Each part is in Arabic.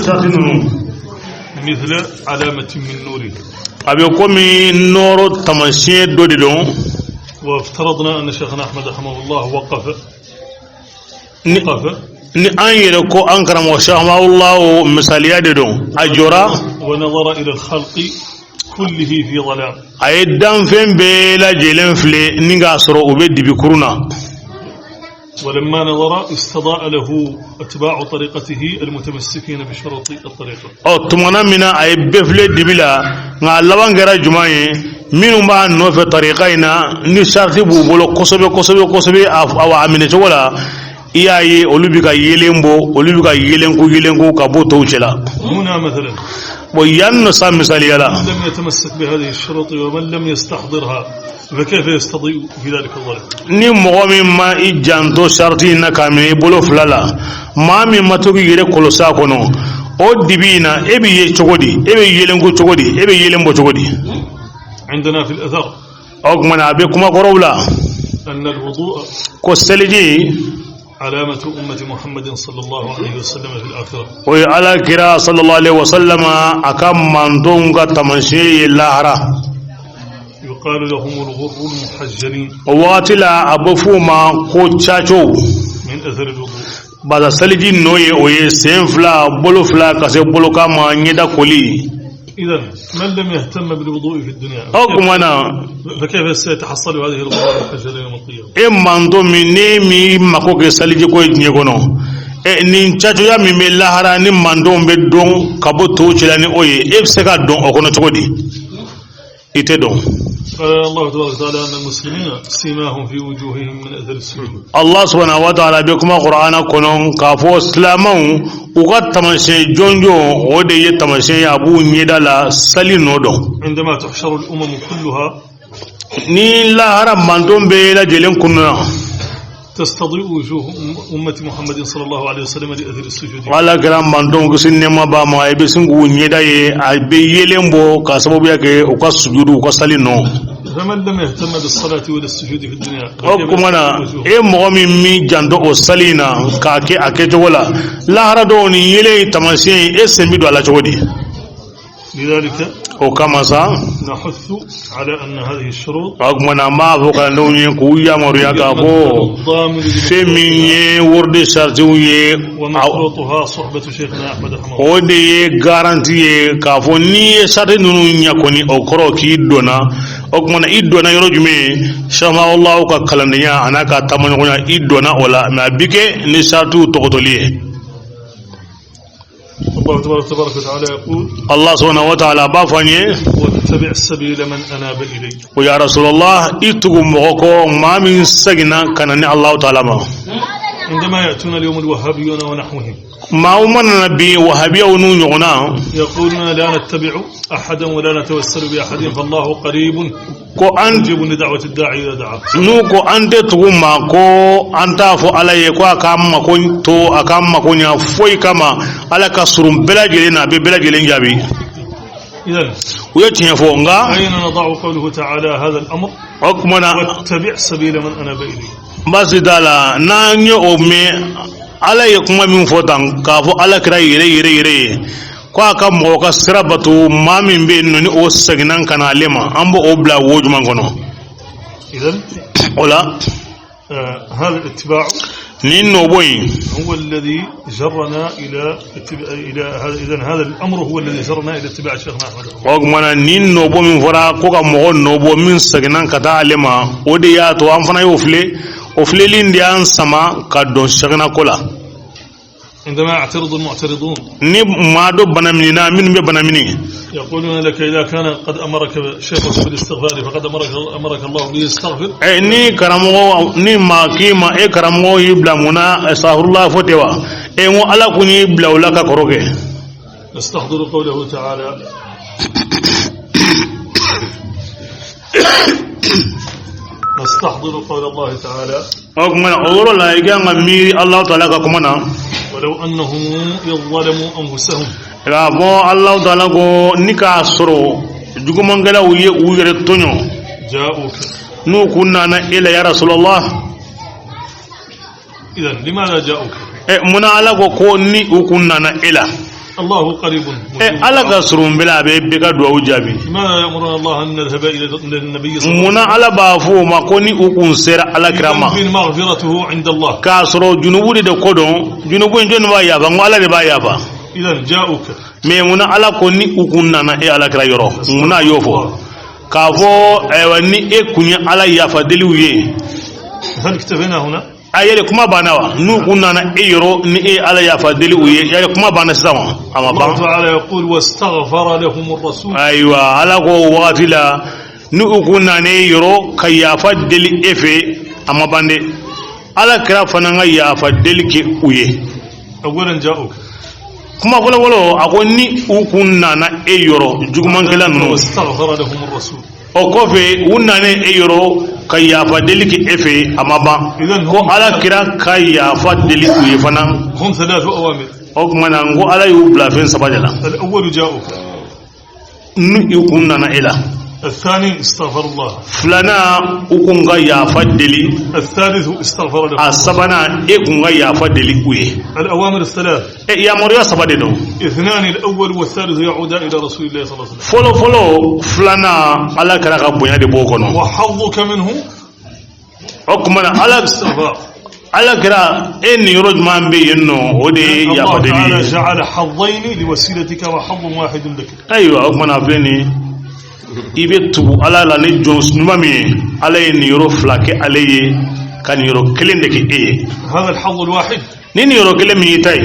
شاتنون مثل علامة من نوره أبيكم نور تمشي دودون وافترضنا أن شيخنا أحمد رحمه الله وقف ni an yɛrɛ ko an karamɔgɔ sahmahullah misaliya de don a jɔra ونظر إلى الخلق كله في ظلام a ye danfɛn bɛɛ lajɛlen filɛ ni k'a sɔrɔ u bɛ dibi kurun na ولما نظر استضاء له أتباع طريقته المتمسكين بشروط الطريقة tumana min na a ye bɛɛ filɛ dibi la nka a laban kɛra jumɛn ye minnu b'a nɔfɛ tariqa in na ni sariti b'u bolo kosɛbɛ kosɛbɛ kosɛbɛ a minɛ cogo la i y'a ye olu bɛ ka yelen bɔ olu bɛ ka yelenko ka bɔ tɔw cɛla هنا مثلا yan nɔ sa misaliya la من لم يتمسك بهذه الشروط ومن لم يستحضرها فكيف يستضيء في ذلك الظلام ni mɔgɔ min ma i janto sariti in na k'a minɛ i bolo fila la maa min ma to k'i yɛrɛ kɔlɔsi a kɔnɔ o dibi in na e bɛ ye cogo di e bɛ yelenko cogo di e bɛ yelen bɔ cogo di عندنا في الأثر o tuma na a bɛ kuma kɔrɔw la أن الوضوء ko seliji علامة أمة محمد صلى الله عليه وسلم في الآخرة o ye ala kira sallallahu alaihi wasallam a ka mantonw ka taamasiyɛn ye lahara يقال لهم الغر المحجلين o wagati la a bɛ f'u ma ko cacow من أثر الوضوء basa seliji nɔ ye o ye sen fila bolo fila ka se bolokan ma ɲɛda koli إذا من لم يهتم بالوضوء في الدنيا o tuma na فكيف سيتحصل هذه الغرور المحجلة يوم القيامة e manto min ne mi mako kɛ seliji ko ye diɲɛ kɔnɔ nin cacoya min bɛ lahara ni mantonw bɛ dɔn ka bɔ tɔw cɛla ni o ye e bɛ se ka dɔn o kɔnɔ cogo di i tɛ dɔn قال الله تبارك وتعالى أن المسلمين سيماهم في وجوههم من أثر السجود Allah subhanahu wa ta'ala bɛ kuma Qur'ana kɔnɔ k'a fɔ silamɛw u ka taamasiyɛn jɔnjɔn o de ye taamasiyɛn ye a b'u ɲɛda la sali nɔ dɔn عندما تحشر الأمم كلها ni lahara manton bɛɛ lajɛlen kunna تستضيء وجوه أمة محمد صلى الله عليه وسلم لأثر السجود ala kɛra manton kisi nɛɛma b'a ma i bɛ sin k'u ɲɛda ye a bɛ yelen bɔ k'a sababuya kɛ u ka sujudu u ka sali nɔ فمن لم يهتم بالصلاة ولا السجود في الدنيا o kuma na e mɔgɔ min janto o sali in na k'a kɛ a kɛcogo la lahara dɔw ni yelen taamasiyɛn e sen bɛ don a la cogo di لذلك o kama sa نحث على أن هذه الشروط o kuma na n b'a fɔ kalandenw ye k'u yamaruya k'a fɔ fɛn min ye wurudi saritiw ye ومشروطها صحبة شيخنا أحمد رحمه الله o de ye garanti ye k'a fɔ n'i ye sariti ninnu ɲɛ kɔni o kɔrɔ k'i donna o kuma na i donna yɔrɔ jumɛn shamahullah ka kalandenya a n'a ka taamaɲɔgɔnya i donna o la mɛ a bi kɛ ni saritiw tɔgɔtɔli ye الله تبارك وتعالى يقول Allah subhanahu wa ta'ala b'a fɔ an ye واتبع السبيل من أناب إلي o ya rasulallah i tugu mɔgɔ kɔ maa min seginna ka na ni Allah ta'ala ma عندما يأتون اليوم الوهابيون ونحوهم maa o mana na bi wahabiyaw n'u ɲɔgɔnna يقولون لا نتبع أحدا ولا نتوسل بأحد فالله قريب ko an مجيب لدعوة الداعي إذا دعاه n'u ko an tɛ tugu ma ko an t'a fɔ ala ye ko a k'an mako to a k'an mako ɲa foyi kama ala ka surun bɛɛ lajɛlen na a bɛ bɛɛ lajɛlen jaabi إذن u ye tiɲɛ fɔ nka أين نضع قوله تعالى هذا الأمر o tuma na واتبع سبيل من أناب إلي baasi t'a la n'an ye o mɛn ala ye kuma min fɔ tan k'a fɔ ala kɛra yɛrɛ ye ko a ka mɔgɔ ka sira bato maa min bɛ yen nɔ ni o seginna ka na ale ma an b'o bila wo jumɛn kɔnɔ إذن o la هذا الاتباع ni nɔbɔ in هو الذي جرنا إلى هذا. إذن هذا الأمر هو الذي جرنا إلى اتباع شيخنا أحمد o tuma na ni nɔbɔ min fɔra ko ka mɔgɔ nɔbɔ min seginna ka taa ale ma o de y'a to an fana y'o filɛ o filɛli de y'an sama ka don seginna ko la عندما يعترض المعترضون ni maa dɔ bana minina minnu bɛ bana mini يقولون لك إذا كان قد أمرك شيخك بالاستغفار فقد أمرك الله بالاستغفر ni karamɔgɔ ni maa k'i ma e karamɔgɔ y'i bila mun na astaghfirullah fɔ ten wa n ko ala kun y'i bila o la ka kɔrɔ kɛ نستحضر قوله تعالى نستحضر قول الله تعالى o kuma na o yɔrɔ la i kan ka miiri Alahu Taala ka kuma na ولو أنهم إذ ظلموا أنفسهم k'a fɔ Alahu Taala ko ni k'a sɔrɔ jugumankɛlaw ye u yɛrɛ tɔɲɔ جاءوك n'u kun nana e la ya Rasulallah إذن لماذا جاءوك munna ala ko ni u kun nana e la الله قريب ala ka surun bila be be ka duwa jabi ما يأمرنا الله أن نذهب إلى النبي صلى الله عليه وسلم muna ala ba fo ma ko ni ukun sera ala kirama بين مغفرته عند الله ka soro junubu de kodon junubu en ba ya ba ngala de ba ya ba إذا جاءوك me muna ala ko ni ukun nana e ala kira yoro muna yofo ka fo wani e kunya ala ya fa deliwiye هل اكتفينا هنا؟ ayere kuma banawa nu kunana e yoro ni e ala ya fa deliwiye ya kuma bana sama ama الله ba تعالى يقول واستغفر لهم الرسول aywa ala ko wafila nu ukuna ne yoro ka ya fa deli efe ama bande ala kira fana ya fa deli ke uye أولا جاءوك kuma wala wala akoni ukuna na e yoro juguman kala no واستغفر لهم الرسول o kofe unane e yoro ka ya fa deli ke efe ama ba ko ala kira ka ya fa deli uye fana هم ثلاث أوامر o kuma na ngo ala yu bla fen sabajala الأول جاءوك nu ukuna na ela الثاني استغفر الله flana ukunga ya fa deli الثالث استغفر لهم asabana e kunga ya fa deli uye الأوامر الثلاث e ya moriya sabade do اثنان الأول والثالث يعودان إلى رسول الله صلى الله عليه وسلم folo flana ala kara ka bonya de bokono وحظك منه o kuma na ala استغفار ala kira en yoro man be yenno o de ya fa الله تعالى deli جعل حظين لوسيلتك وحظ واحد لك aywa o kuma na fleni ibe tubu ala la ni jons numa mi ala en yoro flake ale ye kan yoro kelen de ke e هذا الحظ الواحد ni yoro kelen mi tay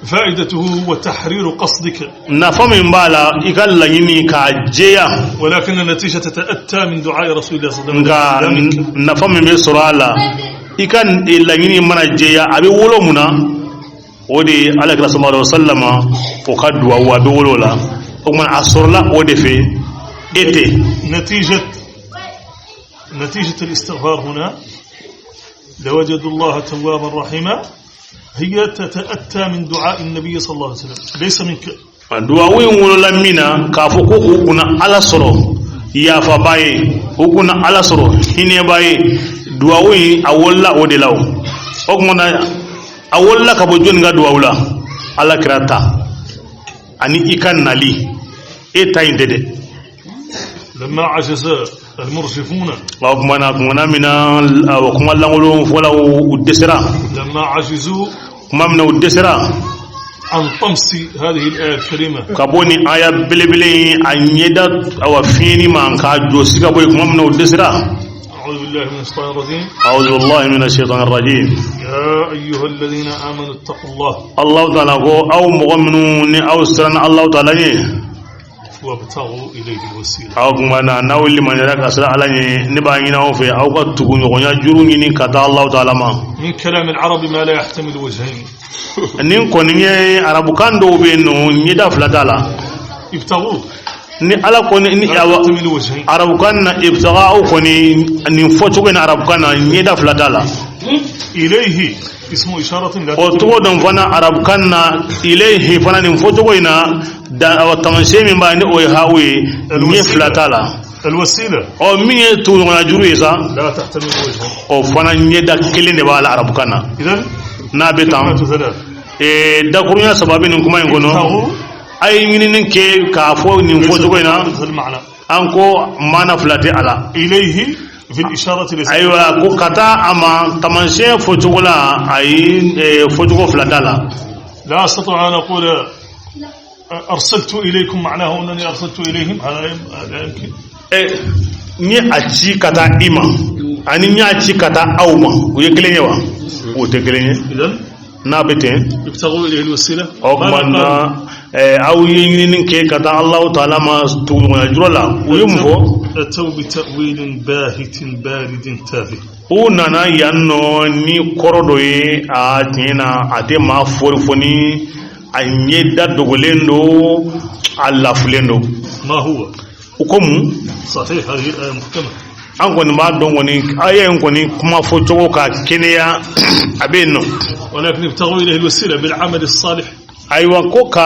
فائدته هو تحرير قصدك nafa min bala ikal lanyini ka jeya ولكن النتيجة تتأتى من دعاء رسول الله صلى الله nga عليه وسلم nafa min be soro ala ikan lanyini mana jeya abe wolo muna o de ala kira sallallahu alaihi wasallama o ka duwa wa be wolo la o man asorla o de fe ete نتيجة الاستغفار هنا لوجدوا الله توابا رحيما هي تتأتى من دعاء النبي صلى الله عليه وسلم ليس منك duwa wi wolo la mina ka fo ko kuna ala soro ya fa baye kuna ala soro hine baye duwa wi awolla o de law o kuma awolla ka bo jon ga duwa wula ala kirata ani ikan nali e tayinde de لما عجز المرجفون kuma mina wa kuma langolo fola udesera لما عجزوا kuma mina udesera عن طمس هذه الآية الكريمة kaboni aya belebele anyeda awafini man ka josi ka boy kuma mina udesera أعوذ بالله من الشيطان الرجيم a'udhu billahi minash shaitanir rajim يا أيها الذين آمنوا اتقوا الله allah ta'ala go aw mu'minu ni aw sirana allah ta'ala ni وابتغوا إليه الوسيلة aw kuma na nawli man raka sira ala ni ba ngina o fe aw ka tugu nyonya juru ni kata allah ta'ala ma من كلام العرب ما لا يحتمل وجهين nin ko ni arabu kan do be no nyida flatala ابتغوا ni ala ko ni لا awa يحتمل وجهين arabu kan na ibtiga'u ko ni foto ko na arabu kan na nyida flatala إليه اسم إشارة لا o to don fana arabu kan na ilayhi fana ni foto ko na da wa tamanse min ba ni o hawe ni flatala الوسيلة o min ye tu na juru isa لا تحتمل وجهين o fana nyida kelen de ba la arabu kan na إذن na betam كلمات ثلاث da kurunya sababin kuma yin gono ابتغوا ay ngini ke ka fo ni foto ko na هذا المعنى an ko mana flate ala إليه في الإشارة ليس aywa ko kata ama tamanse fotogola ay fotogo flatala لا أستطيع أن أقول أرسلت إليكم معناه أنني أرسلت إليهم هذا لا يمكن ni aci kata ima ani ni aci kata awma o ye kelen ye wa o te kelen ye إذن na bete ابتغوا إليه الوسيلة o manna aw ye ni ke kata allah taala ma tu na jurala o ye mfo أتوا بتأويل باهت بارد تافه o nana yanno ni korodo ye a tina ate ma forfoni a nyeda dogolendo alla fulendo ما هو ukomu صحيح هذه الآية محكمة an kɔni b'a dɔn kɔni ayen kɔni kuma fɔ cogo ka kɛnɛya a bɛ yen nɔ ولكن ابتغوا إليه الوسيلة بالعمل الصالح ayiwa ko ka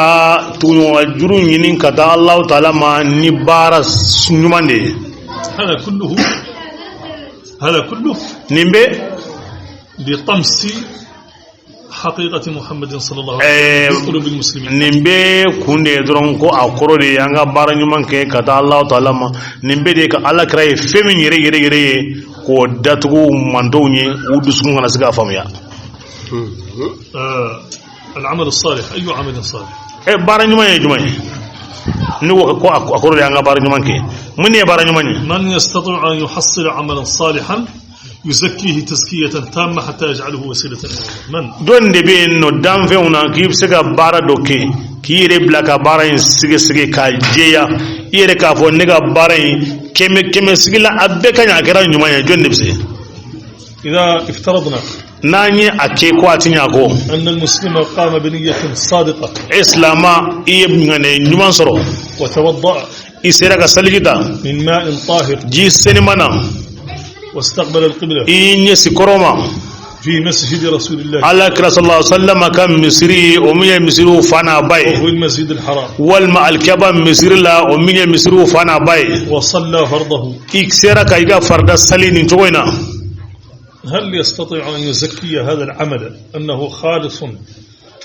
tuɲɔgɔn juru ɲini ka taa Allahu Taala ma ni baara ɲuman de ye هذا كله nin bɛ لطمس حقيقة محمد صلى الله عليه وسلم في قلوب المسلمين نمبي كوني درون كو أقرو دي أنغا بارا نيمان كي كتا الله تعالى ما نمبي دي كالا كراي فمين يري كو داتو ماندوني ودسكون غنا سغا فاميا العمل الصالح أي عمل صالح بارا نيمان جماي نو كو أقرو دي أنغا بارا نيمان كي من بارا نيمان من يستطيع أن يحصل عملا صالحا يزكيه تزكية تامة حتى يجعله وسيلة من دون دبي إنه دام فيونا كيف سكا بارا دوكي كي يربلا كبارا سكي كالجيا يركا فونيكا بارا كم سكيلا أبكا نعكرا نجمع جون نبسي إذا افترضنا ناني أكيكو أتنياكو أن المسلم قام بنية صادقة إسلاما إيبنغني نجمان سرو وتوضأ إسيرك سلجتا من ماء طاهر جي سينمانا واستقبل القبلة إني سكروما في مسجد رسول الله على كرا صلى الله عليه وسلم كان مصري أمي مصري فانا باي وهو المسجد الحرام والما الكبا مصري لا أمي مصري فانا باي وصلى فرضه إكسيرا كايغا فرد سلين نجوينا هل يستطيع أن يزكي هذا العمل أنه خالص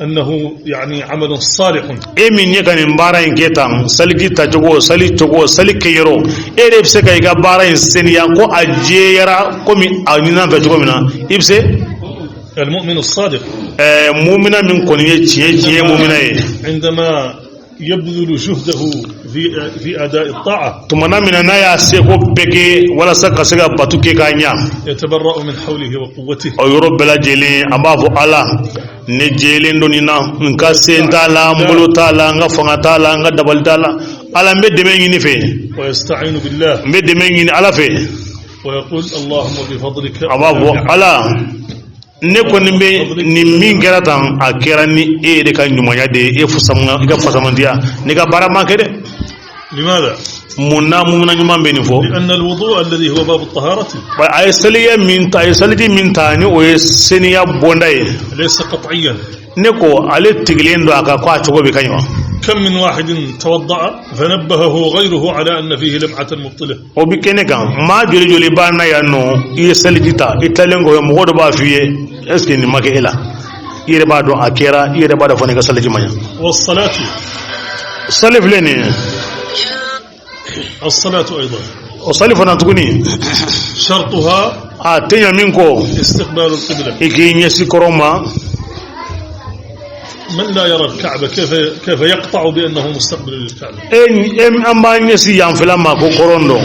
أنه يعني عمل صالح من يكن مبارا إنكتام سلكي تجوو سلي تجوو سلي كيرو إبسه كايغا بارا إنسانيا كو أجيرا كومي أنينا بتجوو منا إبسه المؤمن الصادق مؤمنا من كونية تيه مؤمنا عندما يبذل جهده في أداء الطاعة تمنا من نايا سيكو بيجي ولا سكا باتوكي كانيا يتبرأ من حوله وقوته أو يروب بلا جيلي أبافو الله نجيلين دونينا نكا سينتالا مبلو تالا نغا فنغتالا نغا دبل تالا على مد ميني في ويستعين بالله مد ميني على في ويقول اللهم بفضلك أبافو الله neko ni min kera tan a kera ni e de ka ɲumanya de e fusamuna i ka fasamandiya ni ka baara man kɛ dɛ لماذا munna mumuna ɲuman bɛ nin fɔ لأن الوضوء الذي هو باب الطهارة a ye seliya min ta a ye seliji min ta ni o ye seniya bonda ye ليس قطعيا ne ko ale tigilen don a kan ko a cogo bɛ ka ɲi wa كم من واحد توضأ فنبهه غيره على أن فيه لمعة مبطلة o bi kɛnɛ kan maa joli joli b'a na yan nɔ i ye seliji ta i tilalen kɔ mɔgɔ dɔ b'a f'i ye est ce que nin ma kɛ e la i yɛrɛ b'a dɔn a kɛra i yɛrɛ b'a dɔn fɔ ne ka seliji ma ɲa والصلاة seli filɛ nin ye الصلاة أيضا o seli fana tuguni شرطها a tɛ ɲa min kɔ استقبال القبلة i k'i ɲɛsi kɔrɔ ma من لا يرى الكعبة كيف يقطع بأنه مستقبل للكعبة an b'a ɲɛsi yanfɛla ma ko kɔrɔn dɔn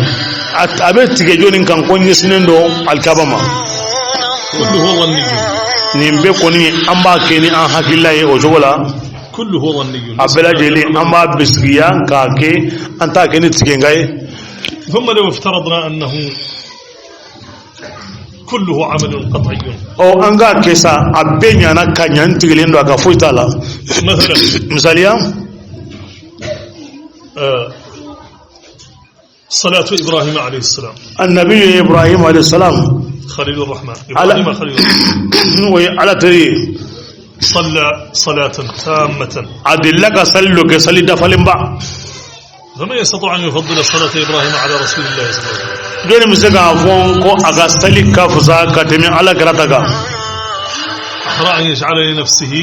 a bɛ tigɛ jɔnni kan ko ɲɛsinen dɔn alikaba ma كله ظني nin bɛɛ kɔni an b'a kɛ ni an hakilila ye o cogo la كله ظني a bɛɛ lajɛlen an b'a bisigiya k'a kɛ an t'a kɛ ni tigɛnka ye ثم لو افترضنا أنه كله عمل قطعي an k'a kɛ sa a bɛɛ ɲana ka ɲa n tigɛlen don a ka foyi t'a la مثلا misaliya صلاة إبراهيم عليه السلام annabi ibrahim alayhi salam خليل الرحمن إبراهيم خليل الرحمن o ye ala teri صلى صلاة تامة a delila ka sali dɔ kɛ sali dafalen ba فمن يستطيع أن يفضل صلاة إبراهيم على رسول الله صلى الله عليه وسلم jɔnni bɛ se k'a fɔ ko a ka sali ka fusa ka tɛmɛ ala kɛra ta kan أحرى أن يجعل لنفسه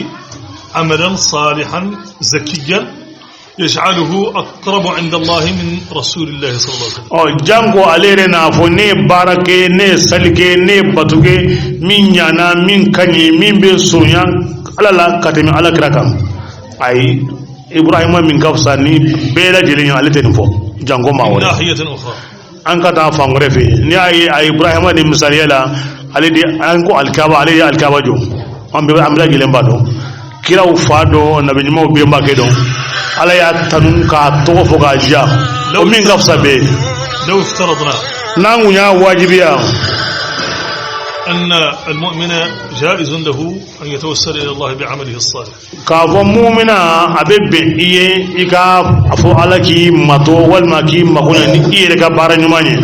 عملا صالحا زكيا يجعله أقرب عند الله من رسول الله صلى الله عليه وسلم jango ale yɛrɛ n'a fɔ ne ye baara kɛ ne ye sali kɛ ne ye bato kɛ min ɲana min ka ɲi min bɛ sonya ala la ka tɛmɛ ala kɛra kan ayi ibrahima min ka fisa ni bɛɛ lajɛlen ye ale tɛ nin fɔ jango maa من wɛrɛ ناحية أخرى an ka taa fan wɛrɛ fɛ n'i y'a ye a ibrahima ni misaliya la ale de an ko alikaba ale ye alikaba jɔ an bɛɛ lajɛlen b'a dɔn kiraw fa dɔn nabi ɲumanw bɛnbakɛ dɔn ala y'a tanu k'a tɔgɔ fɔ k'a diya o min ka fisa bɛɛ لو افترضنا n'an kun y'a wajibiya أن المؤمن جائز له أن يتوسل إلى الله بعمله الصالح k'a fɔ mumina a bɛ bɛn i ye i ka a fɔ ala k'i mato walima k'i mako ɲɛ ni i yɛrɛ ka baara ɲuman ye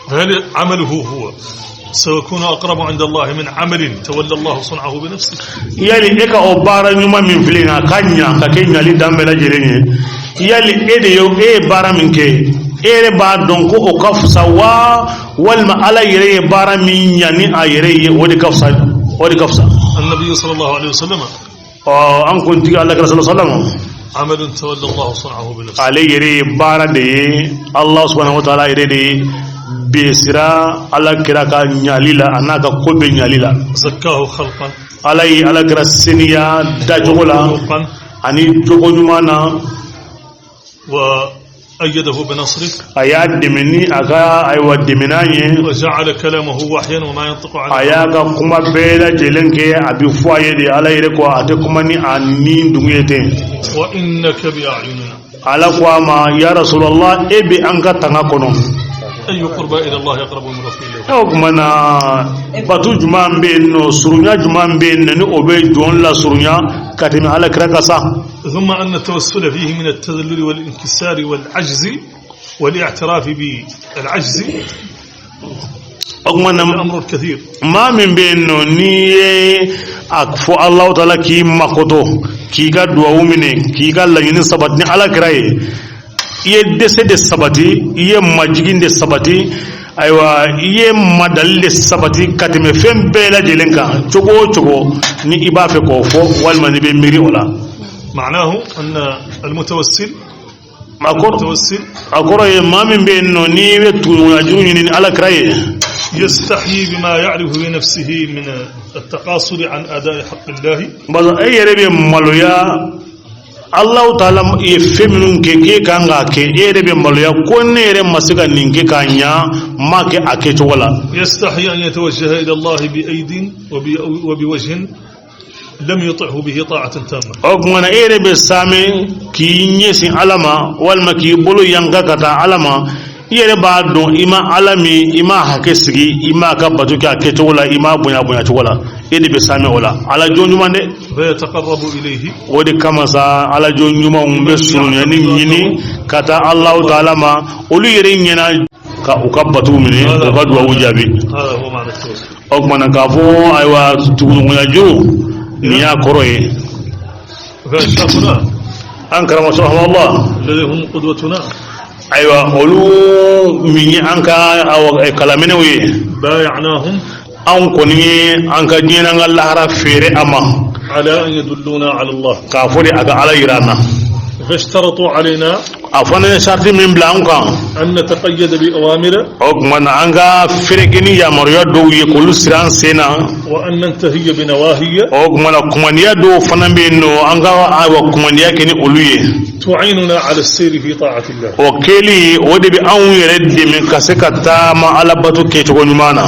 فهل عمله هو سيكون أقرب عند الله من عمل تولى الله صنعه بنفسه yali e ka o baara ɲuman min filɛ nin ye a ka ɲa ka kɛ ɲali dan bɛɛ lajɛlen ye yali e ye baara min kɛ e yɛrɛ b'a dɔn ko o ka fisa wa walima ala yɛrɛ ye baara min ɲa ni a yɛrɛ ye o de ka fisa أن النبي صلى الله عليه وسلم أن كنت الله صلى الله عليه وسلم عمل تولى الله صنعه بنفسه عليه يري بارا دي الله سبحانه وتعالى يري دي بيسرا على كراكا نياليلا أناك كوب نياليلا زكاه خلقا على كرا سينيا داجولا أني جوكو نمانا وأيده بنصره أياد دمني أكا أيوة دمناني وجعل كلامه وحيا وما ينطق عنه أياكا كما بيلا جلنكي أبي فوايا دي على يريكو أتكماني أنين دميتين وإنك بأعيننا على قواما يا رسول الله إبي أنك تناكونو أي قربى إلى الله يقرب من رسول الله أوكمانا باتو جمان بينو سرنيا جمان بينو أبي جون لا سرنيا كاتم على كراكاسا ثم أن التوسل فيه من التذلل والانكسار والعجز والاعتراف بالعجز الأمر الكثير ما من بينو ني أكفو الله تعالى كي مكوتو كي كدوا ومني كي كلا ينسبتني على كراي iye dese de sabati iye majigin de sabati aywa iye madal de sabati katime fem bela jelenka chogo ni ibafe ko fo walma ni be miri wala معناه أن المتوسل أقول ما من بينه نيبت ونجوني على كراي يستحيي بما يعرف بنفسه من التقاصر عن أداء حق الله بس أي ربي ملويا الله تعالى يفهمون كي كانغا كي ربي ملويا كون يرى مسكا نينكي كانيا ما كي أكيد ولا يستحيي أن يتوجه إلى الله بأيد وبوجه لم يطعه به طاعة تامة أقمنا إيري بسامي كي نيسي علما والما كي بولو ينغا كتا علما إيري بعدو إما علمي إما حكسي إما كبتو كاكتو ولا إما بنيا ولا إيري بسامي ولا على جون يمان دي فيتقرب إليه ودي كما سا على جون يمان بسرون يعني كتا الله تعالى ما أولي يري نينا كبتو مني وقدوا وجابي هذا هو معنى التوسل أقمنا كافو أيوا تقولون يجو نيا كروي فأشرفنا أنكر ما شاء الله الذي هم قدوتنا أيوة أولو مني أنك أو كلامنا وي بايعناهم أن كوني أنك جينا الله رفير أما على أن يدلونا على الله كافوري أجا على إيرانا فاشترطوا علينا أفنى شرطي من بلانكا أن نتقيد بأوامر أكمن أنك فرقني يا مريا دو يقول سران سينا وأن ننتهي بنواهي أكمن يدو فنبينو أنك أكمن يكني أولوي تعيننا على السير في طاعة الله وكلي ودي بأن يرد من كسكتا ما على بتو كيتون مانا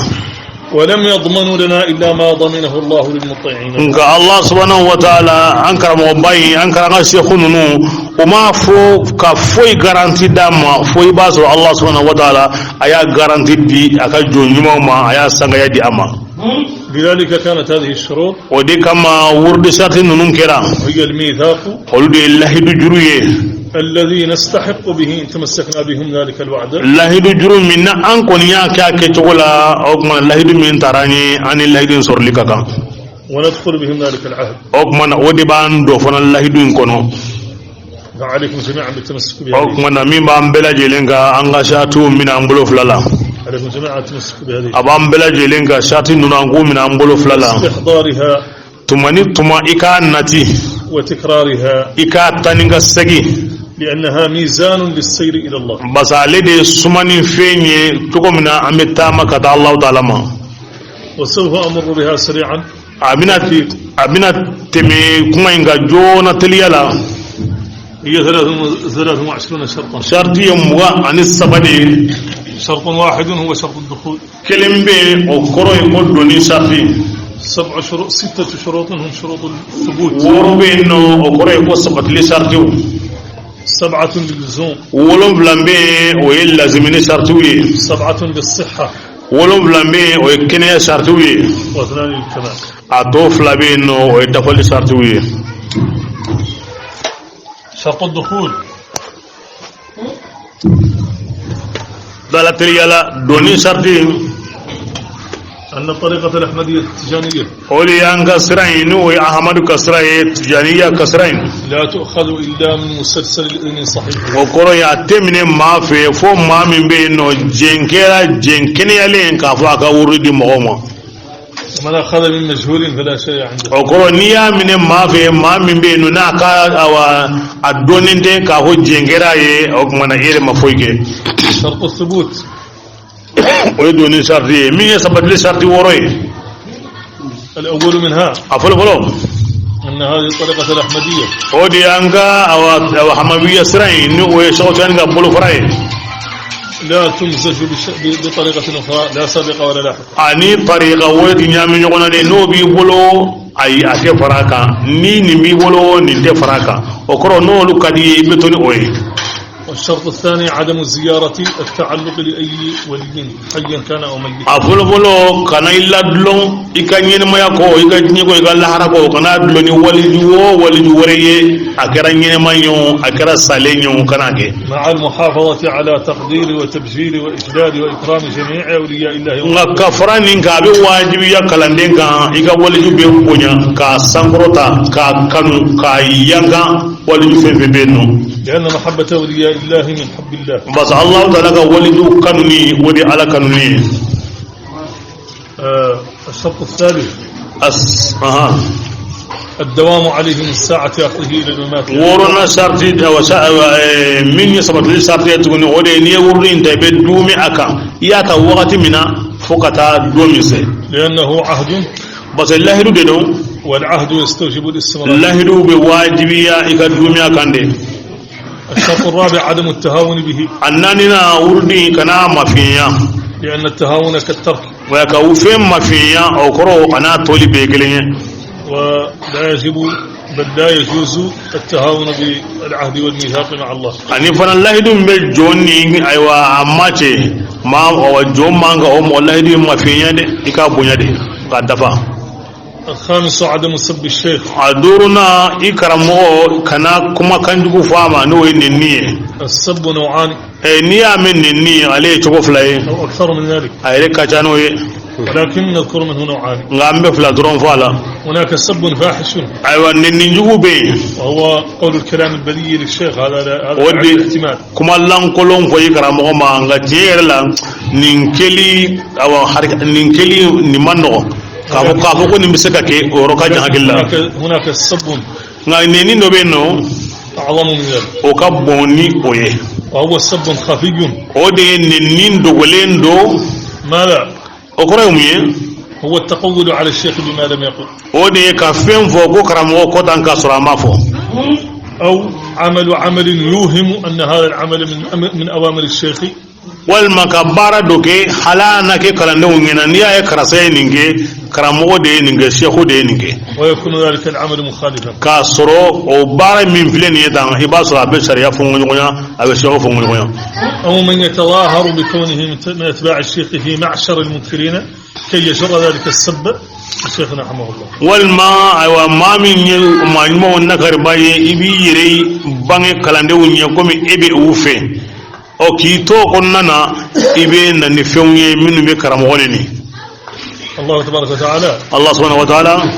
ولم يضمنوا لنا إلا ما ضمنه الله للمطيعين الله سبحانه وتعالى أنكر موباي أنكر غسيخونو وما فو كفوي غارانتي داما فوي باسو الله سبحانه وتعالى أيا غارانتي دي أكا جونيما ما أيا سانغايا دي أما لذلك كانت هذه الشروط ودي كما ورد شرطي نونون كرا هي الميثاق ولد الله دجروي الذي نستحق به إن تمسكنا بهم ذلك الوعد الله دجرو منا أنكون يا كاكتولا أو الله من تراني أن الله دين سورليكا وندخل بهم ذلك العهد أكمن ودي بان دوفن الله دين كونو فعليكم جميعا بالتمسك بهذه أكمن مين بان بلا جيلنكا أنغاشاتو من أمبلو فلالا عليكم جميعا التمسك بهذه أبان بلا جيلنكا شاتي نونانغو من أمبلو فلالا استحضارها تما إكا نتي وتكرارها إكا تانينغا سجي لأنها ميزان للسير إلى الله بس على دي سماني فيني تقومنا أمتاما كتا الله تعالى ما وسوف أمر بها سريعا أبنا تمي كما إنغا جونا تليالا هي 23 شرطا شرطي يمغا عن السبدي شرط واحد هو شرط الدخول كلم بي وكرو يقول دوني شرطي 6 شروط هم شروط الثبوت وربي إنه وكرو يقول سبت لي شرطي 7 للزوم ولم بلامبي ويلا زمني شرطي 7 بالصحة ولم بلامبي ويكني شرطي و2 للكمال أدوف لابينو ويتفل شرطي شرط الدخول دالتري يلا دوني شرطي أن الطريقة الأحمدية التجانية أولي أنك سرين وأحمد كسرين تجانية كسرين لا تؤخذ إلا من مسلسل الإذن صحيح وقرأ يأتمن ما في فو ما من بينه جنكيرا جنكني يلين كافاك ورد مغوما من أخذ من مجهول فلا شيء عنده. okoro niya mine mafe ma min be no na ka awa adonente ka ho jengera ye o mana ere mafoyke شرط الثبوت o doni sharti min sabatle sharti woroy الأول منها afolo folo أن هذه الطريقة الأحمدية o de anga awa hamawiya sirai ni o shawtan ga bolo farai لا تمزج بطريقة أخرى لا سابقة ولا لاحقة. ani tariqa woyti nyami nyogona de no bi bolo ay ate faraka ni bi bolo ni te faraka okoro no lu kadi betoni oy. والشرط الثاني عدم الزيارة التعلق لأي ولي حيا كان أو ميتا. afolo bolo kana illa dlon ikanyene maya ko ikanyene ko igalla harako kana dloni wali woreye akara nyene mayo akara salenyo kana ke مع المحافظة على تقدير وتبجيل وإجلال وإكرام جميع أولياء الله. nga kafrani nga be wajibi ya kalandenga iga wali be konya ka sankrota ka kanu ka yanga wali fe beno لأن محبة أولياء الله من حب الله. بس الله تعالى ولي كنني ودي على كنني. الشرط الثالث الدوام عليه من ساعة أخذه إلى الممات. ورنا شرطي من يسبب لي شرطي تكون ودي ني ورين تبي دومي أكا يا تا وقت منا فقطا دومي سي. لأنه عهد. بس الله يدو والعهد يستوجب الاستمرار. الله يدو بواجبية إذا دومي أكاندي. الشرط الرابع عدم التهاون به. أننا وردي كنا مافيا. لأن التهاون كالترك. ويكوفين مافيا أو كرو أنا تولي بيكلين. ولا يجب بل لا يجوز التهاون بالعهد والميثاق مع الله. أني فن الله يدوم بجوني أيوة أماتي ما هو جون مانغ أم الله يدوم مافيا ده إكابونيا ده قدفا. الخامس عدم سب الشيخ. أدورنا إكرامه كنا كما كان يقول فاما نوع النية. السب نوعان. نية من النية عليه شوف لاي. أو أكثر من ذلك. أيه كجانوي. ولكن نذكر منه نوعان. نعم فلا درون فالا. هناك سب فاحش. أيوة نينجو بي. وهو قول الكلام البذيء للشيخ هذا الاحتمال. كما لان كلهم في إكرامه ما عندي لا نينكلي أو حركة نينكلي نمانو. كافو كوني مسكا كي وروكا جهاجلا. هناك السب. نيني نوبينو. أعظم من ذلك. وكابوني أويه. وهو السب خفي. أودي نين دوغلين دو. ماذا؟ أقرأ هو التقول على الشيخ بما لم يقل. أودي كافين فوقو كرامو كوتان كسر مافو. أو عمل يوهم أن هذا العمل من أوامر الشيخ. والمكبارة دوكي حالا نكى كلامه ويننا نيا كراسي نيجي كرامو دي نيجي شيخو دي نيجي. ويكون ذلك العمل مخالفا. كسرو أو بارا من فلان يدان هباس رابع شريعة فونغنيا أو شيخو فونغنيا. أو من يتظاهر بكونه من أتباع الشيخ في معشر المنكرين كي يجر ذلك السب الشيخ رحمه الله. والما أيوة ما من ما يمو النكر باي إبي يري بانه كلامه وينيا كومي إبي أوفي. o kito konnana ibe na ni fewye minu be karamogoni الله تبارك وتعالى. الله سبحانه وتعالى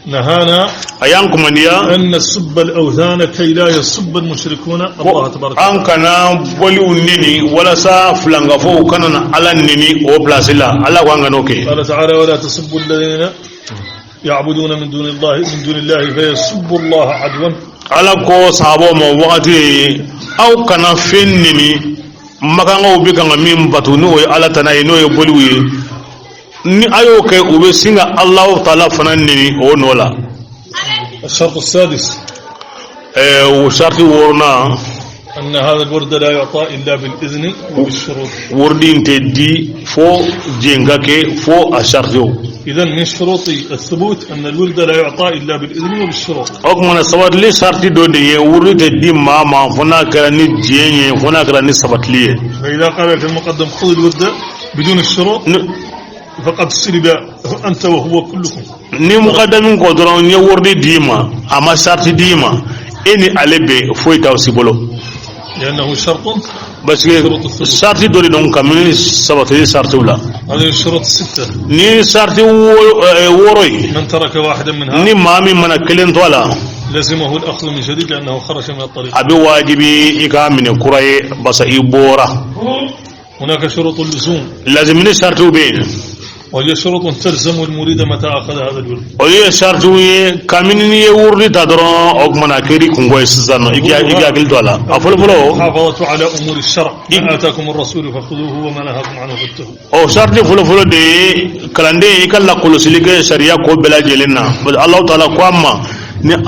نهانا ayankum maniya أن نسب الأوثان كي لا يسب المشركون الله تبارك وتعالى. an kana boli unnini wala sa flanga fo kana ala nini o plasila ala ko ngano ke قال تعالى ولا تسبوا الذين يعبدون من دون الله فيسبوا الله عدوا. ala ko sahabo mo wakati aw kana fennini maganga ubi kanga min batu no ala tanay no e boliwi ni ayo ke ube singa allah taala fanani o nola. الشرط السادس وشرط ورنا أن هذا الورد لا يعطى إلا بالإذن وبالشروط. وردين تدي فو جنگك فو الشرطو. إذا من شروط الثبوت أن الورد لا يعطى إلا بالإذن وبالشروط. أكمل السبب لي شرطي دودي ورد تدي ما فنا كراني جيني فنا كراني سبت لي. فإذا قال في المقدم خذ الورد بدون الشروط فقد سلب أنت وهو كلكم. ni muqaddamin ko doron ye wordi dima ama sharti dima eni alebe foita osibolo لأنه شرط بس شرطي دوري دون كامل سبتي شرطي ولا هذه الشروط الستة ني شرطي وروي من ترك واحدا منها ني مامي من كلين طولا لزمه الأخذ من جديد لأنه خرج من الطريق. أبي واجبي إكامل كراي بس إبورة. هناك شروط اللزوم لازم نشرطه بين وهي شروط تلزم المريد متى أخذ هذا الورد. وهي شرطه كامنني ورد تدرون أقمنا كري كونغوي سزانو إيجا أقل دولا أفلو محافظة على أمور الشرع ما آتاكم الرسول فخذوه وما نهاكم عنه فانتهوا. أو شرط فلو دي كلاندي إكلا كل سليك شريعة كوب بلا جلنا الله تعالى قام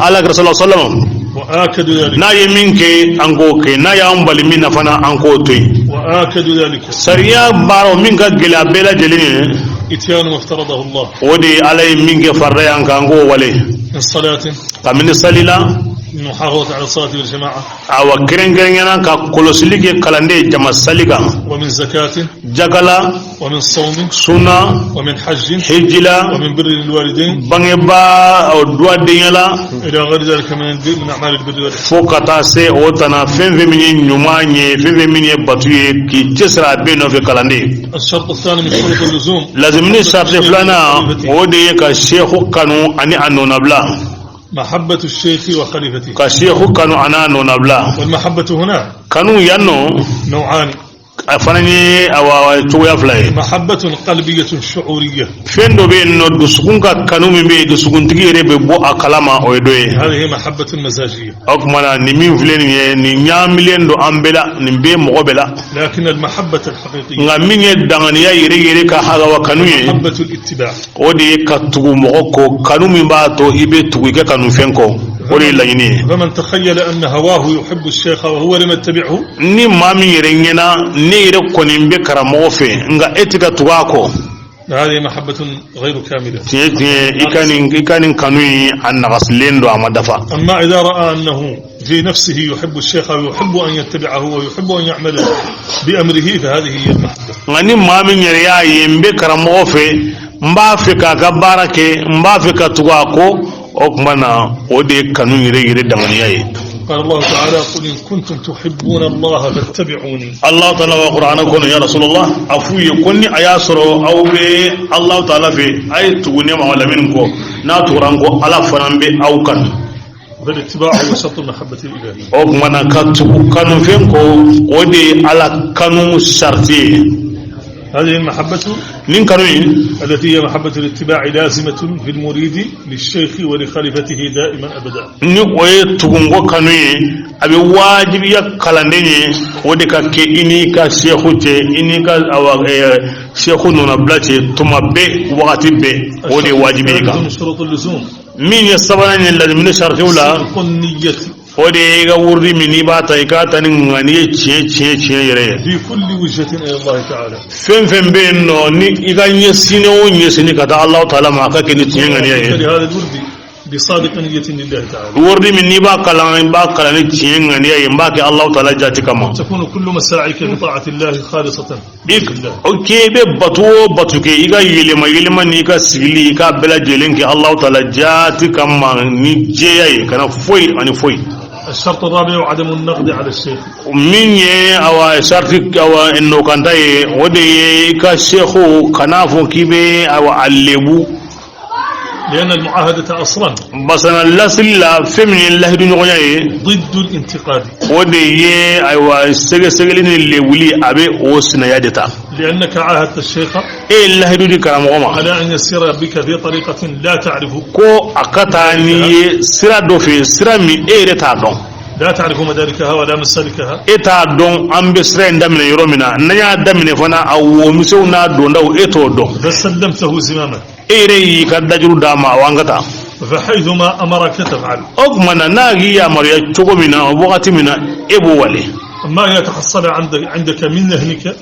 على رسول الله صلى الله عليه وسلم وآكد ذلك نا يمينك أنكو كي نا يأمبل من فنا أنكو توي وآكد ذلك شريعة بارو منك جلا بلا جلنا إتيان ما افترضه الله ودي علي منك فرّي أنك أنكو ولي من صلاة كمن الصلاة من محافظة على الصلاة والجماعة أو كرنجنا ككولوسليك كلاندي جمع سليكا ومن زكاة جكلا ومن صوم سنة ومن حج حجلا ومن بر الوالدين بانيبا أو دوا دينلا إلى غير ذلك من أعمال البر والإحسان. فوقتا سي أوتنا فين مني نماني فين مني بطوي كي جسرا بينو في كلاندي. الشرط الثاني من شروط اللزوم لازمني شرط فلانا ودي كشيخ كانوا أني أنو نبلا محبة الشيخ وخليفته كشيخ كانوا أنا أنو نبلا والمحبة هنا كانوا ينو نوعان أفناني أو تويا فلاي محبة قلبية شعورية فين دو بين نود سكون كانوا من بين سكون تيجي ببو أكلامه أو يدوي هذه محبة مزاجية أكمنا نمين فلين نيام مليون دو أمبلا نبي مقبلا لكن المحبة الحقيقية نعمين يدعانيا يري كهذا وكانوي محبة الاتباع ودي كتوغو مغوكو كانوا من باتو إبي توغي كانوا فينكو ودي ليني فمن تخيل أن هواه يحب الشيخ وهو لم يتبعه ni mami yerengena ni yere koni mbe karamo fe nga etika tuwako هذه محبة غير كاملة ikanin kanui an nagaslendo amadafa. أما إذا رأى أنه في نفسه يحب الشيخ ويحب أن يتبعه ويحب أن يعمل بأمره فهذه هي المحبة. ngani mami yeriya yembe karamo fe mba fe ka barake mba fe ka tuwako okmana ode kanu yere danganiyaye. قال الله تعالى قل إن كنتم تحبون الله فاتبعوني. الله تعالى وقرآن كون يا رسول الله أفوي يكوني أياسرو أو بي الله تعالى في أي تغني ما ولا منكو نا تورانكو على فرنبي أو كان. فالاتباع هو شرط المحبة الإلهية. أو منا كاتو كانوا فينكو ودي على كانوا شرطي. هذه المحبة التي هي محبة الاتباع لازمة في المريد للشيخ ولخليفته دائما أبدا. نقول تقوم كانوا أبي واجب يكالندني ودك كإني كشيخوتي إني كأو شيخون نبلتي ثم ب وقت ب ودي واجبيك. شروط اللزوم. من يستبان الذي من شرط ولا. النية. ودي يقولي مني باتايكا تنغني تشي يري في كل وجهة إلى الله تعالى. فين بينو ني إيغاني سينو نيسني كذا الله تعالى ما كني تشينغني يري. هذا الورد بصادق نية لله تعالى. الورد مني باكلاني تشينغني يري باكي الله تعالى جاتي كما. تكون كل مساعيك بطاعة الله خالصة. أوكي بتو كي إيغا يلما نيكا سيلي إيغا بلا جيلينكي الله تعالى جاتي كما نيجي كنا فوي. الشرط الرابع عدم النقد على الشيخ. من أو شرط أو إنه كان تاي ودي كشيخ كنافو كيبي أو علبو. لأن المعاهدة أصلا. بس أنا لا سلا فمن الله دنيا ضد الانتقاد. ودي أو سجلين اللي ولي أبي وسنا يدتا. لأنك عاهدت الشيخ. إيه الله يدري كلامه. على أن يسير بك في طريقة لا تعرفه. كو أكتاني سير دوفي سير مي إيه تادون. لا تعرف مداركها ولا مسالكها. إتا دون أم بسرين دمنا يرومنا نيا دمنا فنا أو مسونا دون أو إتو دون. فسلمته زماما. إيري كدجرو داما وانغتا. فحيثما أمرك تفعل. أغمنا ناغي يا مريا تشوغمنا وقت منا إبو ولي. ما يتحصل عندك من ذهنك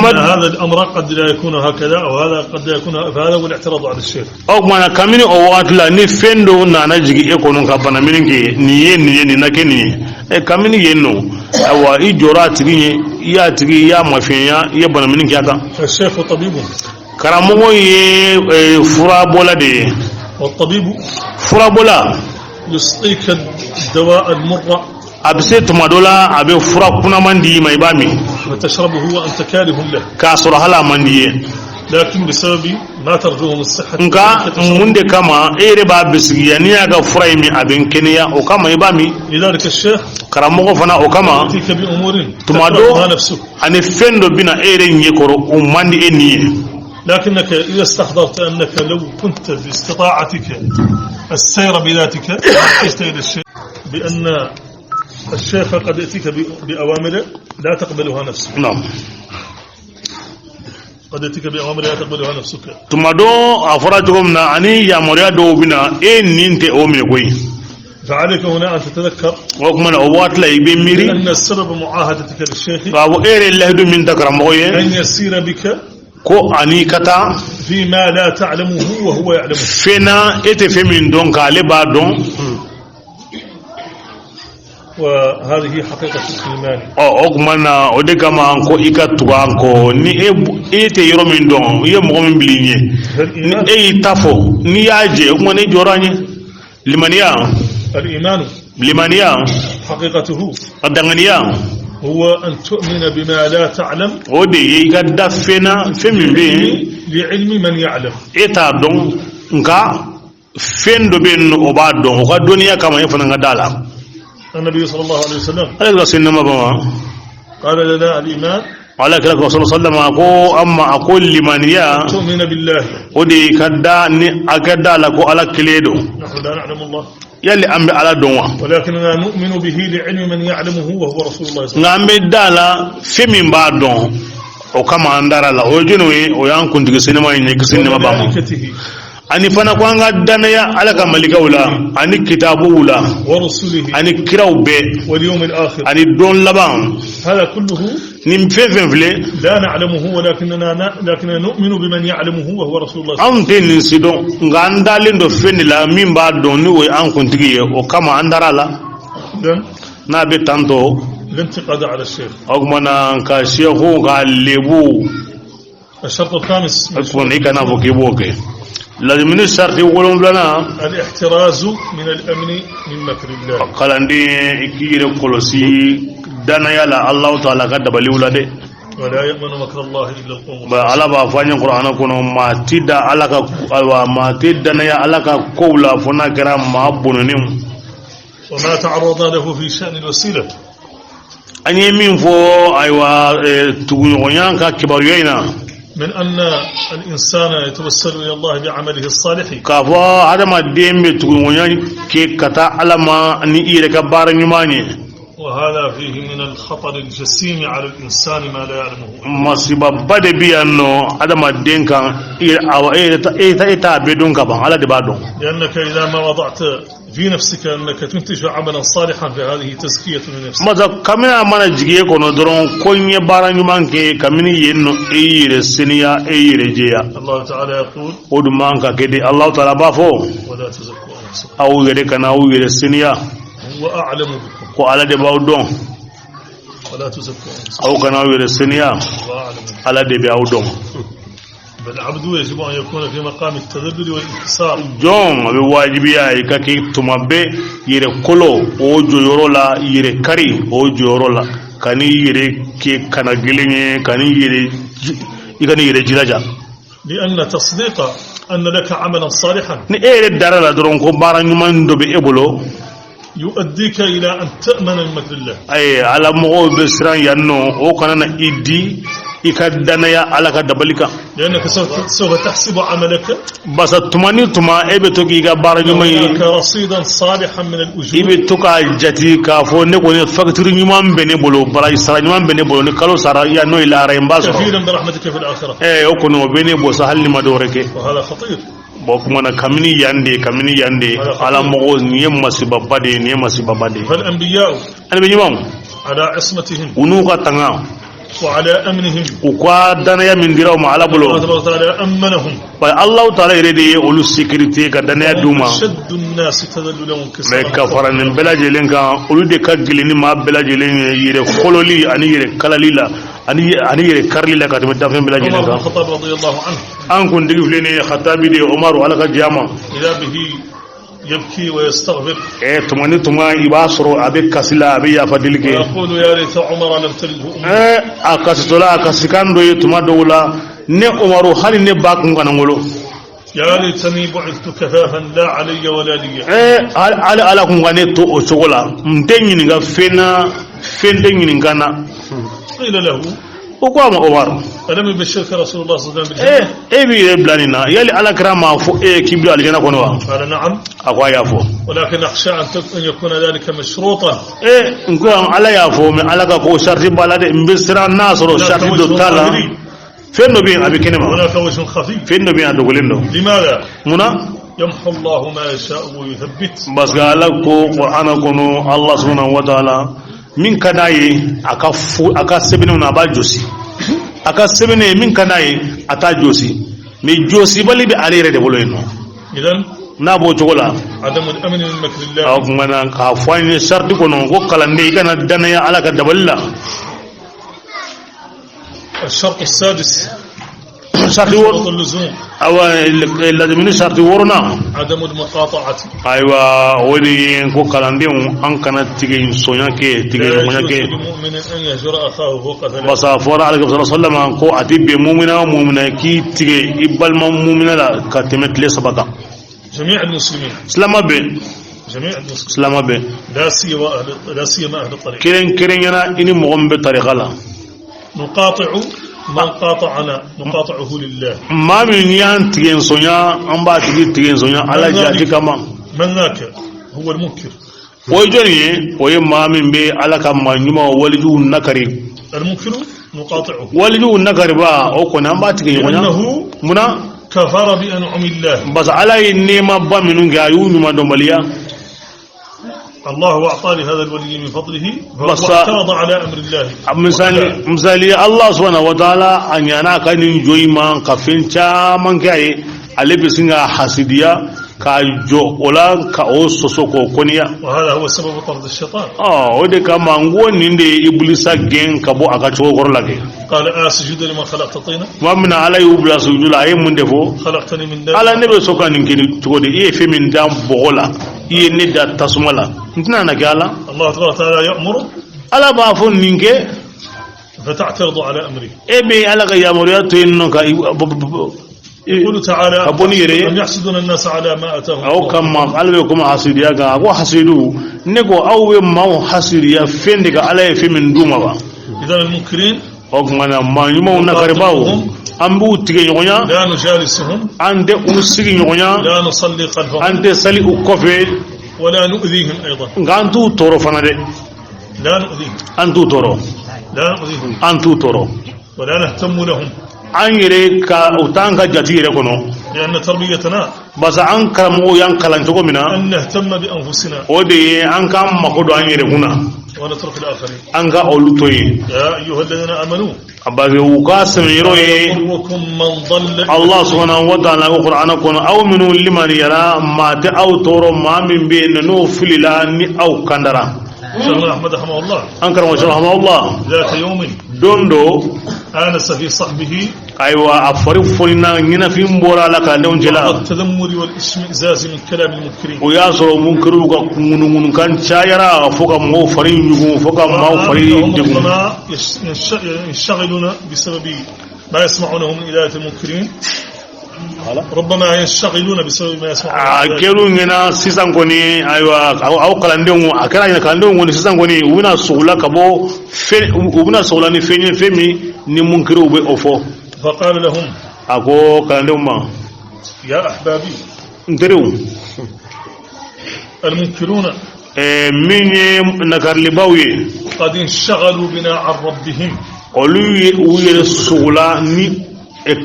هذا الأمر قد لا يكون هكذا أو هذا قد لا يكون فهذا هو الاعتراض على الشيخ. أغمنا كمين أوقات لا نفندو نانجي يكونون كابنا منك نيين نكني كمين ينو أو إجورات يا تري يا مافيا يبنا منك هذا. الشيخ طبيب. كرامو فرابولا دي. والطبيب فرابولا يسقيك الدواء المر. أبسط مدولا أبي فرا كنا مندي ما يبامي وتشربه وأنت كاره له كاسر هلا مندي لكن بسبب ما ترجوه من الصحة نكا مندي كما إيري باب بسياني أجا فرايمي أبين كنيا أو كما يبامي لذلك الشيخ كرامو فنا أو كما تلك بأمور تمادو نفسه أن فندو بنا إيري نيكورو ومندي إني لكنك إذا استحضرت أنك لو كنت باستطاعتك السير بذاتك احتجت إلى الشيخ بأن الشيخ قد يأتيك بأوامر لا تقبلها نفسك. نعم. قد يأتيك بأوامر لا تقبلها نفسك. ثم دو أفرادهم أني يا مريادو بنا ننت أمي كوي. فعليك هنا أن تتذكر وكمان أوات لا يبميري أن السبب معاهدتك للشيخ فأبو إير الله دو من تكرمه أن يسير بك ko ani kata فيما لا تعلمه وهو يعلمه. fena ete femin don kale ba don وهذه حقيقة الإيمان. ogmana ode kama anko ikatu anko ni ete yoro min don ye mo min bilinye ni tafo ni yaje ogmane joranye limaniya الإيمان limaniya حقيقته adanganiya هو أن تؤمن بما لا تعلم ode yigadda fena femin be لعلم من يعلم. eta don nka fendo ben oba don ka duniya kama yefana ngadala. النبي صلى الله عليه وسلم على سيدنا بابا قال لنا الإيمان على كلام رسول الله صلى الله عليه وسلم أما أقول لمن يا تؤمن بالله ودي كدا ني أكدا لكو على كليدو نحن لا نعلم الله يلي أمي على دوا ولكننا نؤمن به لعلم من يعلمه وهو رسول الله صلى الله عليه نعم دالا في من بعدون وكما عندنا لا وجنوي ويانكم تكسينما ينكسينما بابا وملائكته ani fana ko anga danaya ala ka malika wala ani kitabu wala ورسله ani kiraw be واليوم الآخر. ani don laban هذا كله nim fefen fle لا نعلمه لكننا نؤمن بمن يعلمه وهو رسول الله. an tin sidon nga andalen do fenila min ba don ni o an kuntigi ye o kama andara la إذن na be tanto الانتقاد على الشيخ. ogmana ka shehu ga lebu الشرط الخامس ko ni kana fo kibo ke lazimini sharti wolon blana الاحتراز من الأمن من مكر الله. kalandi ikire kolosi dana yala allah taala ka dabali wala de ولا يأمن مكر الله إلا القوم. ba ala ba fanya qur'ana kono ma tida alaka alwa ma tida na ya alaka kola fona kara ma bononim وما تعرض له في شأن الوسيلة anye min fo aywa tugunyonya ka kibaruyina من أن الإنسان يتوسل إلى الله بعمله الصالح kafo adama dembe tugunyonya ke kata alama ni ire ka bara nyumani وهذا فيه من الخطر الجسيم على الإنسان ما لا يعلمه. masiba bade biyanno adama denka awa eta bedon ka ban ala de badon لأنك إذا ما وضعت في نفسك أنك تنتج عملا صالحا فهذه تزكية لنفسك. maza kamina mana jigiye kono doron konye bara nyuman ke kamini yenno eyire seniya eyire jeya الله تعالى يقول odu manka kede allah taala bafo ولا تزكوا أنفسكم awu yere kana awu yere seniya هو أعلم بكم ko ala de bawdon ولا تزكوا أنفسكم awu kana awu yere seniya هو أعلم بكم. ala de bawdon بل العبد يجب أن يكون في مقام التذلل والانكسار. jon abe wajibiya ikaki tumabe yere kolo o joyoro la yere kari o joyoro la kani yere ke kana gilenye kani yere ikani yere jilaja لأن تصديق أن لك عملا صالحا ni ere dara la doron ko bara nyuman do be ebolo يؤديك إلى أن تأمن من مكر الله. ay ala mo be sran yanno o kana na iddi ikadana ya ala ka dabalika لأنك سوف تحسب عملك basa tumani tuma ebe to ki ga bara nyumay هناك رصيدا صالحا من الأجور. ibe to ka jati ka fo ne ko ne factory nyumam be ne bolo bara sara nyumam be ne bolo ni kalo sara ya no ila ra imbaso كثيرا برحمتك في الآخرة. o ko no be ne bo sa halli ma do reke وهذا خطير. bo kuma na kamini yande ala mo ni masiba bade ni masiba bade فالأنبياء ani be nyumam على عصمتهم unu ka tanga وعلى أمنهم ukwa dana ya min diraw ma ala الله bolo تبارك وتعالى أمنهم. ba allah taala irede olu sécurité ka dana ya duma شد الناس تذللا mais وانكسارا. ka fara nin bɛɛ lajɛlen kan olu de ka gilini maa bɛɛ lajɛlen ye yɛrɛ kololi ani yɛrɛ kalali la ani yɛrɛ karili la ka tɛmɛ dafɛn bɛɛ lajɛlen عمر بن kan الخطاب رضي الله عنه an kuntigi filɛ nin ye Khatabi de Umaru ala ka jama إذا به يبكي ويستغفر tuma ni tuma i b'a sɔrɔ a bɛ kasi la a bɛ yafa deli kɛ ويقول يا ليت عمر لم تلده أمه. a kasitɔla a kasikan dɔ ye tuma dɔw la ne Umaru hali ne ba kun kana ngolo يا ليتني بعثت كفافا لا علي ولا لي. hali ala kun ka ne to o cogo la n tɛ ɲininka fɛn na fɛn tɛ ɲininka na قيل له وقام عمر ألم يبشرك رسول الله صلى الله عليه وسلم بالجنة؟ بي بلاننا يلي على كرامة فو كيبلو على الجنة كنوا قال نعم أقوى يافو ولكن أخشى أن يكون ذلك مشروطا نقول على يافو من على كفو شرط بالاد مبصر الناس رو شرط دوتالا فين نبي أبي كنما هناك وجه خفي فين نبي أدوغلينو لماذا؟ منا يمحو الله ما يشاء ويثبت بس قال لك قرآن كنو الله سبحانه وتعالى من كناي أكاسبنا نبال جوسي أكاسبنا من كناي أتا جوسي من جوسي بالي بعلي رد بقولينه إذن نابو جولا عدم الأمن من مكر الله أو كمان كافوين شرط كنو وكلام نيجانا دنيا على كدبلا الشرط السادس شرط شرط اللزوم أو لازم شرط ورنا عدم المقاطعة أيوة ودي كو كلام ديم أنكنا تيجي سونيا كي تيجي لا سونيا يجوز كي لمؤمن أن يهجر أخاه فوق ثلاث بس أفور على النبي صلى الله عليه وسلم كو أتيب مؤمنا ومؤمنا كي تيجي إبال مؤمنا لا كتمت لي سبقا جميع المسلمين سلام به جميع المسلمين سلام به لا سيما أهل الطريق كيرين ينا إني مغم بطريقة لا نقاطع من قاطعنا نقاطعه لله ما من يان تيجي سونيا أم با تيجي سونيا على جاتي كمان من ذاك هو المنكر ويجوني ويما من بي على كمان يما ولجو نكري المنكر نقاطعه ولجو نكري با أو كنا أم با تيجي لأنه منا كفر بأنعم الله بس على إنما با منو جايو نما دوماليا الله أعطى لهذا الولي من فضله بس واعترض على أمر الله misali Allah subhanahu wa ta'ala anyana kanin joyima ka fencha mankai alebisinga hasidiya ka jo ola ka ososoko konia وهذا هو سبب طرد الشيطان ode kama nguo ninde iblisa gen kabo akacho gorlage قال أسجد لمن خلقت طينا mamna ala ibla sujula ay munde fo خلقتني من نار ala nebe soka ninkini tugode e femin dam bogola iye nida tasumala ntina na gala الله تبارك وتعالى يأمر ala ba fo ninke فتعترض على أمره ebe ala ga yamoriya to inno ka يقول تعالى أبوني يري. أم يحسدون الناس على ما أتاهم أو كما قالوا كما حسيديا كا أو حسيدو نكو أو ما حسيديا فين دك على في من دوما با إذا المنكرين أو كما ما يمو نكرباو أمبو تيجي يغنيا لا نجالسهم أنت أوسيجي يغنيا لا نصلي خلفهم أنت سلي أكوفي ولا نؤذيهم أيضا غانتو تورو فنادي لا نؤذيهم أنتو تورو لا نؤذيهم أنتو تورو ولا نهتم لهم an yɛrɛ ka o t'an ka jati yɛrɛ kɔnɔ لأن تربيتنا basa an karamɔgɔw y'an kalan cogo min na أن نهتم بأنفسنا o de ye an k'an mako don an yɛrɛ kun na ونترك الآخرين an ka olu to yen يا أيها الذين آمنوا a base u ka sɛmɛyɔrɔ ye يضركم من ضل Allah subhanahu wa ta'ala ko Qur'ana kono aw minnu liman yara ma ta aw toro ma min be no filila ni aw kandara شيخنا أحمد رحمه الله an karamo rahimahullah ذات يوم dondo آنس في صحبه aywa a fari folina ngina fi mbora la ka leon jela التذمر والاشمئزاز من كلام المنكرين o ya soro mun kuru ka ngun kan chayara foka mo fari yugo foka mo fari digu ربما ينشغلون بسبب ما يسمعونه من إدارة المنكرين ربما ينشغلون بسبب ما يسمعونه a kelu ngina sisan koni aywa aw kalandengu akara ina kalandengu ni sisan koni una sugula kabo una sugula ni fenye femi ni munkiru be ofo فقال لهم ako kalandengu ma يا أحبابي nterew المنكرون min ye nakarlibaw ye قد انشغلوا بنا عن ربهم olu ye u yɛrɛ sugula ni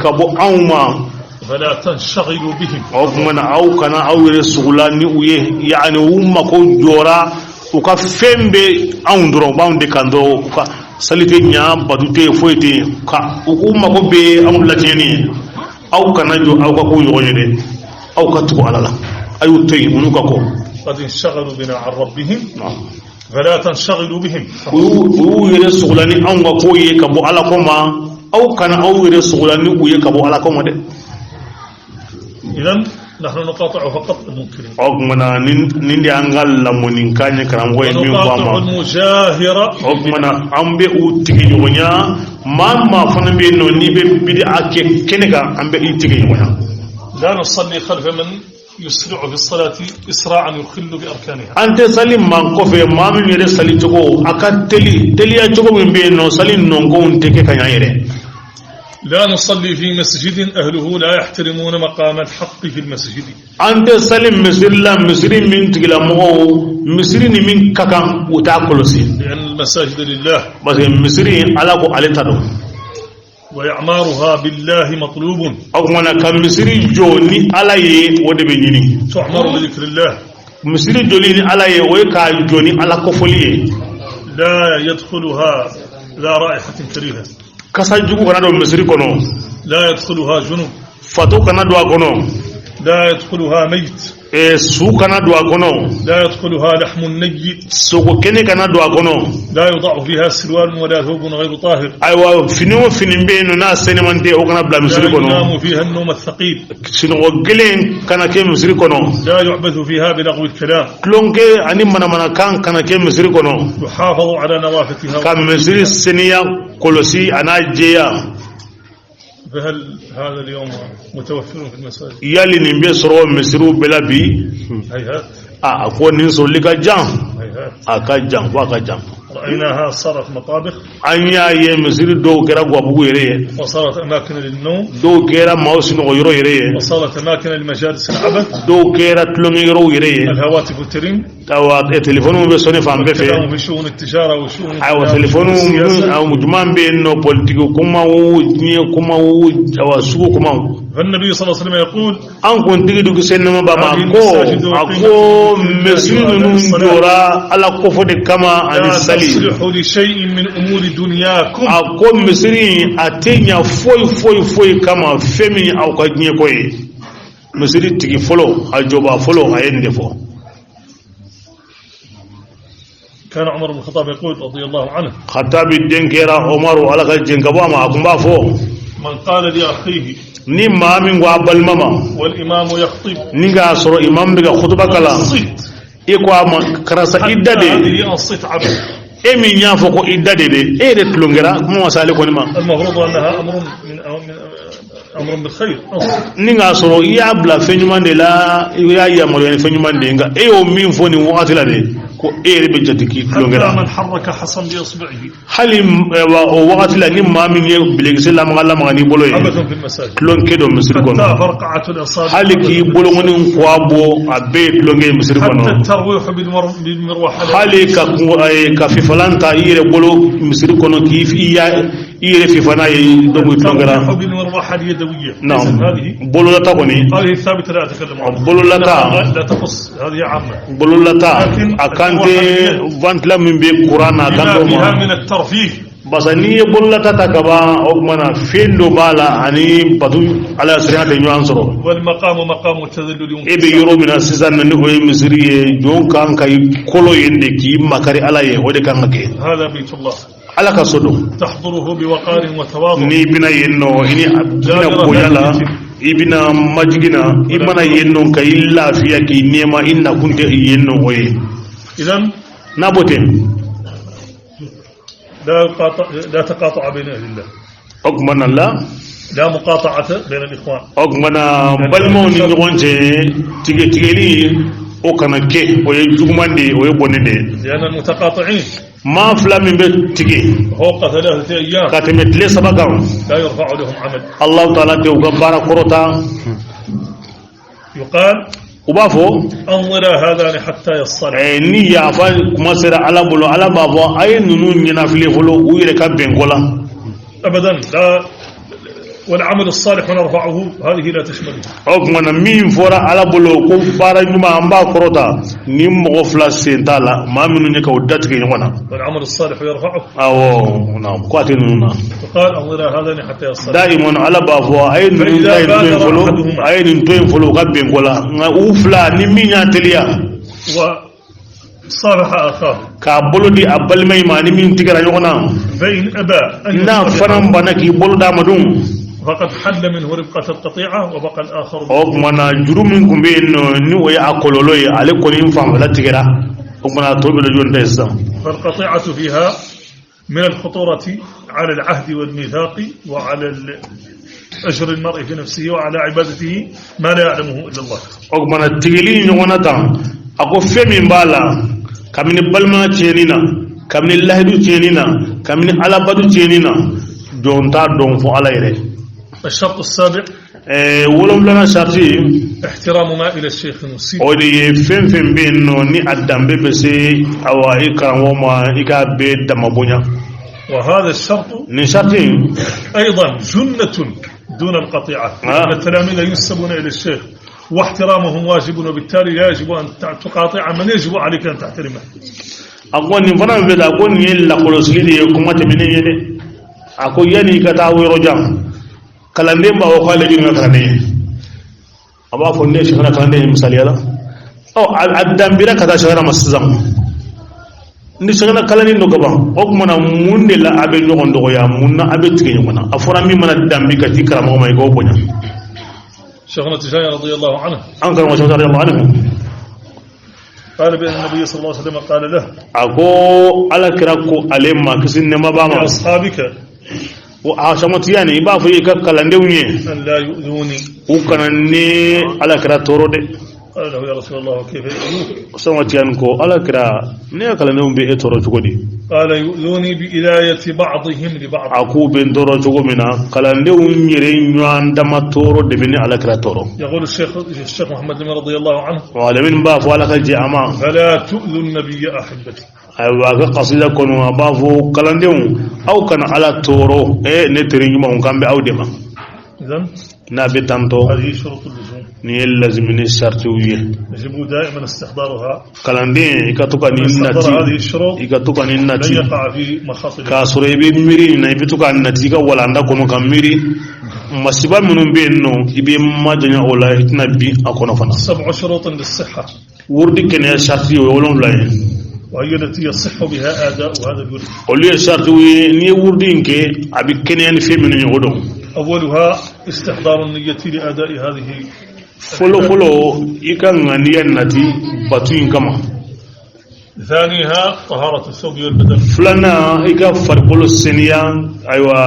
kabo anw ma فلا تنشغلوا بهم o kuma na aw kana aw yɛrɛ sugula ni u ye yani u mako jɔra u ka fɛn bɛ anw dɔrɔn u b'anw de kan dɔrɔn u ka sali tɛ ɲa batu tɛ foyi tɛ ka u mako bɛ anw latiɲɛni ye aw kana jɔ aw ka ko ɲɔgɔn ye dɛ aw ka tugu ala la a y'u to yen olu ka kɔ قد انشغلوا بنا عن ربهم فلا تنشغلوا بهم u y'u yɛrɛ sugula ni anw ka ko ye ka bɔ ala ko ma aw kana aw yɛrɛ sugula ni u ye ka bɔ ala ko ma dɛ إذن نحن نقاطع فقط المنكرين o kuma na nin de an ka lamɔni ka ɲɛ karamɔgɔ ye min fɔ a ونقاطع ma المجاهرة o kuma na an bɛ u tigi ɲɔgɔnya maa maa fana bɛ yen nɔ n'i bɛ bidi a kɛ kɛnɛ kan an bɛ i tigi ɲɔgɔnya لا نصلي خلف من يسرع في الصلاة إسراعا يخل بأركانها. أنت سليم من كوفي ما من يري سلي تكو أكاد تلي تكو من بينو سليم نونكون تكي كنيره. لا نصلي في مسجد أهله لا يحترمون مقام الحق في المسجد. أنت سليم مصر لا مصر من تقلا مو مصر من ككام وتأكلسي. لأن المساجد لله. بس مصر على كو على تدو. وإعمارها بالله مطلوب. أو منا كم مصر جوني على يه ودبيني. تعمر بذكر الله. مصر جوني على يه ويكا جوني على كفوليه. لا يدخلها لا رائحة كريهة. كساجو كنا دو مصر كنو. لا يدخلها جنوب. فاتو كنا دو كنو. لا يدخلها ميت. سو كنا دو كنو. لا يدخلها لحم ني. سوكو كني كنا دو كنو. لا يوضع فيها سروال ولا ثوب غير طاهر. أيوة فينو فين بينو ناس سينمانتي أو كنا بلا مصر كنو. لا ينام فيها النوم الثقيل. شنو وقلين كنا كم مصر كنو. لا يعبث فيها بلغو الكلام. كلونكي أني منا كان كنا مصر كنو. يحافظ على نوافتها. كم مصر سنيا كولوسي أنا جيا. فهل هذا اليوم متوفر في المساجد؟ يالي نبي سرو مصر بلا بي. هيهات. أكون نسول لك جام. هيهات. أكجام وأكجام. رأيناها صارت مطابخ. أنيا يمصر دو كرا غوابو يريه. وصارت أماكن للنوم. دو كرا ماوس نغيرو يريه. وصارت أماكن لمجالس العبث. دو كرا تلونيرو يريه. الهواتف ترن. توا تليفونو بسوني فام بفي. في شؤون التجارة وشؤون. أو تليفونو أو مجمع بينو بوليتيكو كماو نيو كماو أو سوق كماو. فالنبي صلى الله عليه وسلم يقول أن كنت تجد سنما بابا أكو مسجد نجورا على كفر كما عن السلي. تصلح لشيء من أمور دنياكم. أكو مسجد أتينيا فوي كما فمي أو كجنيه كوي. مسجد تيجي فلو أجوبا فلو أيندفو. كان عمر بن الخطاب يقول رضي الله عنه. خطاب الدين كيرا عمر على كجنكبا ما أكون بافو. من قال لأخيه. ni maa min ko a balimama ni ka sɔrɔ imam bɛ ka khutba kalan i ko a ma karisa i da de e min y'a fɔ ko i da de e yɛrɛ tulonkɛra kuma ma se ale kɔni ma ni k'a sɔrɔ i y'a bila fɛn ɲuman de la i y'a yamaruya ni fɛn ɲuman de ye nka e y'o min fɔ nin wagati la de ko e yɛrɛ bɛ jate k'i tulonkɛra hali o wagati la ni maa min ye bilekisɛ lamaga n'i bolo ye tulonkɛ dɔ misiri kɔnɔ hali k'i bolokɔni kɔ a bɔ a bɛɛ ye tulonkɛ ye misiri kɔnɔ hali ka fifalan ta i yɛrɛ bolo misiri kɔnɔ k'i yɛrɛ fifa n'a ye donc tulonkɛra bololata kɔni bololata a kan tɛ ventila min bɛ kuran na a kan t'o ma basa n'i ye bololata ta ka ban o tuma na fɛn dɔ b'a la ani batu ala sira tɛ ɲɔgɔn sɔrɔ e bɛ yɔrɔ min na sisan ni o ye misiri ye jɔn kan ka i kolo yen de k'i makari ala ye o de kan ka kɛ ala ka so don n'i bɛna yen nɔ i ni bɛna bonya la i bɛna majigin na i mana yen nɔ ka i lafiya k'i nɛɛma i nakun tɛ yen nɔ o ye n'a b'o tɛ لا تقاطع بين أهل الله. أقمنا الله. لا مقاطعة بين الإخوان. أقمنا بالمون يجوانجي تيجي أو كنا كي أو يجومان دي أو يبوني. لأن المتقاطعين. ما فلا من بتيجي. فوق 3 أيام. كاتمت لي سبقهم. لا يرفع لهم عمل. الله تعالى تيوغبارا كروتا. يقال. وبافو انظر هذان حتى يصطلح ني يا فا كما سر على بلو على بابو اي نونو نينا فلي فلو ويرك بنغولا ابدا لا والعمل الصالح ونرفعه هذه لا تشمله اوغمنا مين فورا على بلو كو بارا نيما امبا كروتا نيم غفلا سنتالا ما منو نيكا ودات كي نوانا والعمل الصالح يرفعه نعم كواتينونا فقال انظر هذان حتى يصطلح دائما على بابو اي نونو فلو اي نونو فلو غبنغولا وفلا نيميا تليا صالح أخاه كابولو دي أبل ماي ماني من تجرا يونا فإن أبى أن فرم بناكي بولو دامدون فقد حل منه ربقة القطيعة وبقى الآخر منا جرومكم بين نو يا أكلولوي عليكم ينفع ولا تجرا منا توبل جون ديسا فالقطيعة فيها من الخطورة على العهد والميثاق وعلى أجر المرء في نفسه وعلى عبادته ما لا يعلمه إلا الله. أقمنا تجلي نونتا أقول فمن بالا كمن بالما تينينا كمن الله دو تينينا كمن على بدو تينينا دون تا دون فو على يري. الشرط السابع ولم لنا شرطي احترام ما إلى الشيخ المسيء. ودي فين بينو ني أدم ببسي أو إكرام وما إكابي دمبونيا. وهذا الشرط نشرطي أيضا جنة دون القطيعة. التلاميذ ينسبون إلى الشيخ واحترامهم واجب وبالتالي لا يجب أن تقاطع من يجب عليك أن تحترمه. أقول نفرم بذا أقول يلا قلوسيدي يكون متمنين يدي أقول يعني كتاوي رجام كلامهم بأوقات لجنة كلامين أبا فندي شغلة كلامين مثالي هذا أو أدم بيرا كذا شغلة مسزم ni sagana kalani no gaba ok mana munde la abe nyogon do ya munna abe tike nyona afora mi mana dambi ka tikra mo may go bonya شيخنا التجاني رضي الله عنه أنكر ما شاء الله عنه قال بأن النبي صلى الله عليه وسلم قال له أكو على كراكو أليما كسين ما باما أصحابك وعشمت يعني يبقى في كلاندوني أن لا يؤذوني وكانني على كراتورو دي قال له يا رسول الله كيف يؤذونك سمعت يانكو على كرا نيا كلاندون بيتورو تشودي قال يؤذوني بإلاية بعضهم لبعض أكو بنتورو تشومنا كلاندون يرين يوان دماتورو دبني على كراتورو يقول الشيخ محمد بن رضي الله عنه وعلى من باف ولا كجاما فلا تؤذوا النبي أحبتي أيوة قصيدة كونوا بافو كلاندون أو كان على تورو نترين ما هم كان بأودما إذن نبي تانتو هذه شروط اللزوم ni lazim ni sharti wiye يجب دائما استحضارها kalande ikatuka ni nati هذه الشروط ikatuka ni لن nati يقع في مخاطر ka sore be miri na ibituka nati ka walanda kono ka miri masiba munun be no ibe madanya ola itna bi akono fana 7 شروط للصحة wurdi kene sharti wolon lay وهي التي يصح بها أداء هذا الورد oli sharti wi ni wurdi nke abi kene ni fe minu yodo أولها استحضار النية لأداء هذه folo ikan nganiya nati batu kama ثانيها طهارة الثوب والبدن fulana ika farqolo seniya aywa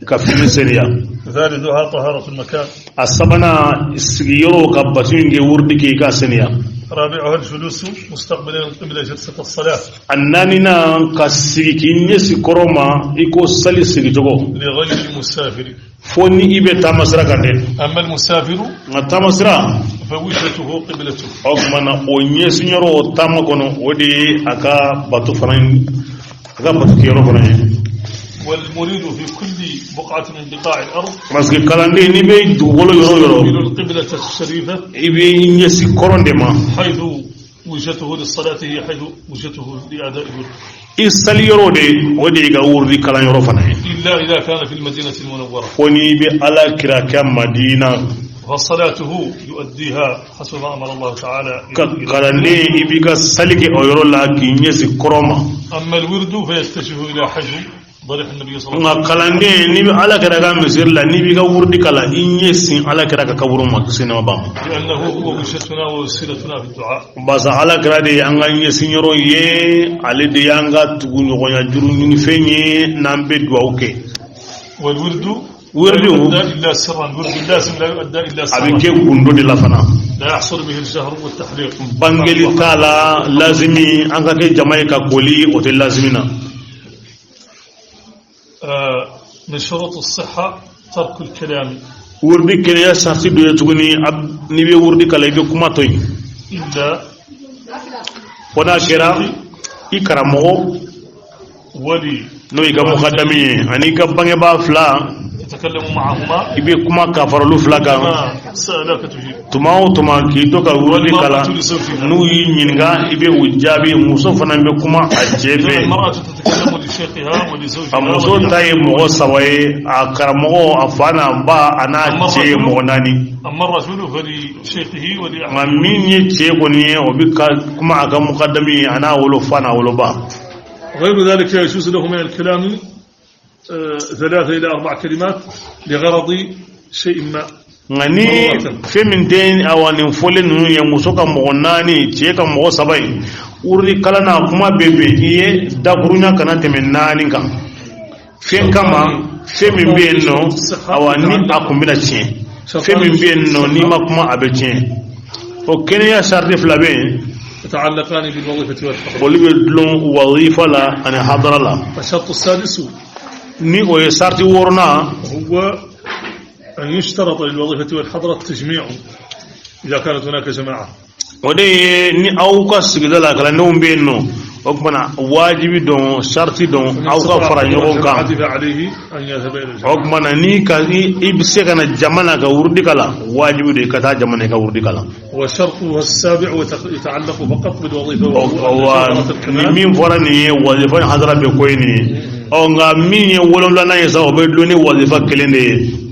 ka fini seniya ثالثها طهارة المكان asabana sigiyoro ka batu nge wurdi ke ka seniya رابعها الجلوس مستقبلا قبل جلسة الصلاة annanina ka sigi kinye sikoroma iko sali sigi jogo لغير المسافر foni ibe tamasra kande أما المسافر tamasra فوجهته قبلته ogmana onye sinyoro tamakono odi aka batu fanan aka batu kero fanan والمريد في كل بقعة من بقاع الأرض maski kalande ni be du wolo yoro من القبلة الشريفة ibe nye sikoronde ma حيث وجهته للصلاة هي حيث وجهته لأداء الورد isali yoro de odi ga wurdi kalan yoro fanan إلا إذا كان في المدينة المنورة foni be ala kira ka madina فصلاته يؤديها حسب ما أمر الله تعالى kalande ibi ka salike oyoro la kinye sikoroma أما الورد فيتجه إلى حيث ضريح النبي صلى الله عليه nga kalande ni bi ala kira ka misir la ni bi ka wurdi kala inye sin ala kira ka kaburu ma sinema bam وسلم لأنه هو وجهتنا ووسيلتنا في الدعاء basa ala kira de anga inye sinyoro ye ale de yanga tugu nyogonya juru ni fenye nambe dwa oke والورد ورد لا يؤدى إلا سرا الورد اللازم لا يؤدى إلا سرا abike gundo de la fana لا يحصل به الجهر والتحريق bangeli tala lazimi anga ke jamai ka koli o te lazimina من شروط الصحة ترك الكلام wurdi kene ya sarti do tuguni ab ni be wurdi kala be kuma toy إلا wana kera ikaramo ولي no iga mukaddami ani ka bange ba fla يتكلم معهما ibe kuma ka farlu fla ga ما سألك تجيب tuma ki to ka wurdi kala nu yi nyinga ibe ujabi muso fana be kuma ajebe المرأة تتكلم لشيخها ولزوجها amuso tay mo sawaye akaramo afana ba ana je mo nani أما الرجل فلشيخه ولأعمامه ma min ye ce ko ni o bi ka kuma aga mukaddami ana wolo fana wolo ba غير ذلك يجوز له من الكلام 3 إلى 4 كلمات لغرض شيء ما ngani feminten awani folen nu ye musoka mo nani ce ka mo sabai urri kala na kuma bebe iye da kurunya kana temen nani kan fen kama فمن بينه أو أني أكون بلا شيء فمن بينه نيما كما أبتشين وكان يا شرط فلابين يتعلقان بالوظيفة والحضر ولبدلون وظيفة لا أنا حضر لا. الشرط السادس ني ويسارت ورنا هو أن يشترط للوظيفة والحضرة التجميع إذا كانت هناك جماعة. ودي ني أوكس كذا كلا نوم بينه وكمنا واجب دون شرط دون أو كفر يوم كام عليه أن يذهب إلى الجماعة. وكمنا ني كذي إبسكنا جمانا كوردي كلا واجب دي كذا جمانا كوردي كلا. وشرطه السابع يتعلق فقط بالوظيفة مين فرني وظيفة حضر بكويني أو مين يقولون لنا يسوع بدلوني وظيفة كليني.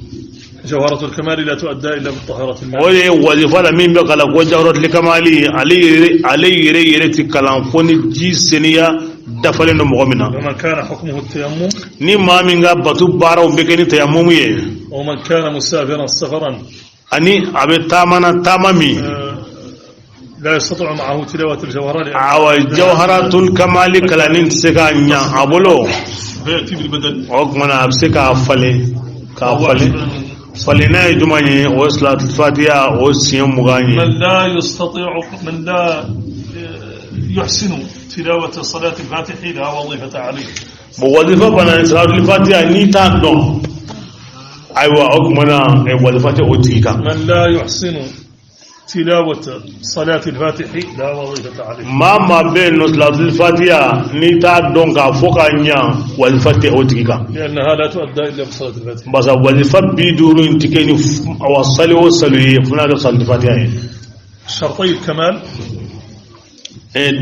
جوهرة الكمال لا تؤدى إلا بالطهارة المالية. ولي وظيفة مين بقى وجوهرة الكمالي علي يري كلام فوني جي سنيا دفلين مغمنا. ومن كان حكمه التيمم. ني ما من غا بتو بارو بكني تيممي. ومن كان مسافرا سفرا. أني أبي تامامي. لا يستطيع معه تلاوة الجوهرة. أو جوهرة الكمال كلامين سكانيا أبولو. فيأتي بالبدل. وكمنا أبسكا فلي كافلي. فلنا يجمعني وصلة الفاتحة وسيم مغاني. من لا يحسن تلاوة صلاة الفاتحة لا وظيفة عليه. بوظيفة بنا صلاة الفاتحة نيتان دون. أيوة أكمنا وظيفة أوتيكا. من لا يحسن تلاوة صلاة الفاتحة لا وظيفة عليه. ما بين صلاة الفاتحة نيتان دون كفوكا نيا وظيفة أوتيكا. لأنها لا تؤدى إلا بصلاة الفاتحة. بس وظيفة بيدور انتكني أوصلي وصلي فنادق صلاة الفاتحة. شرطي الكمال.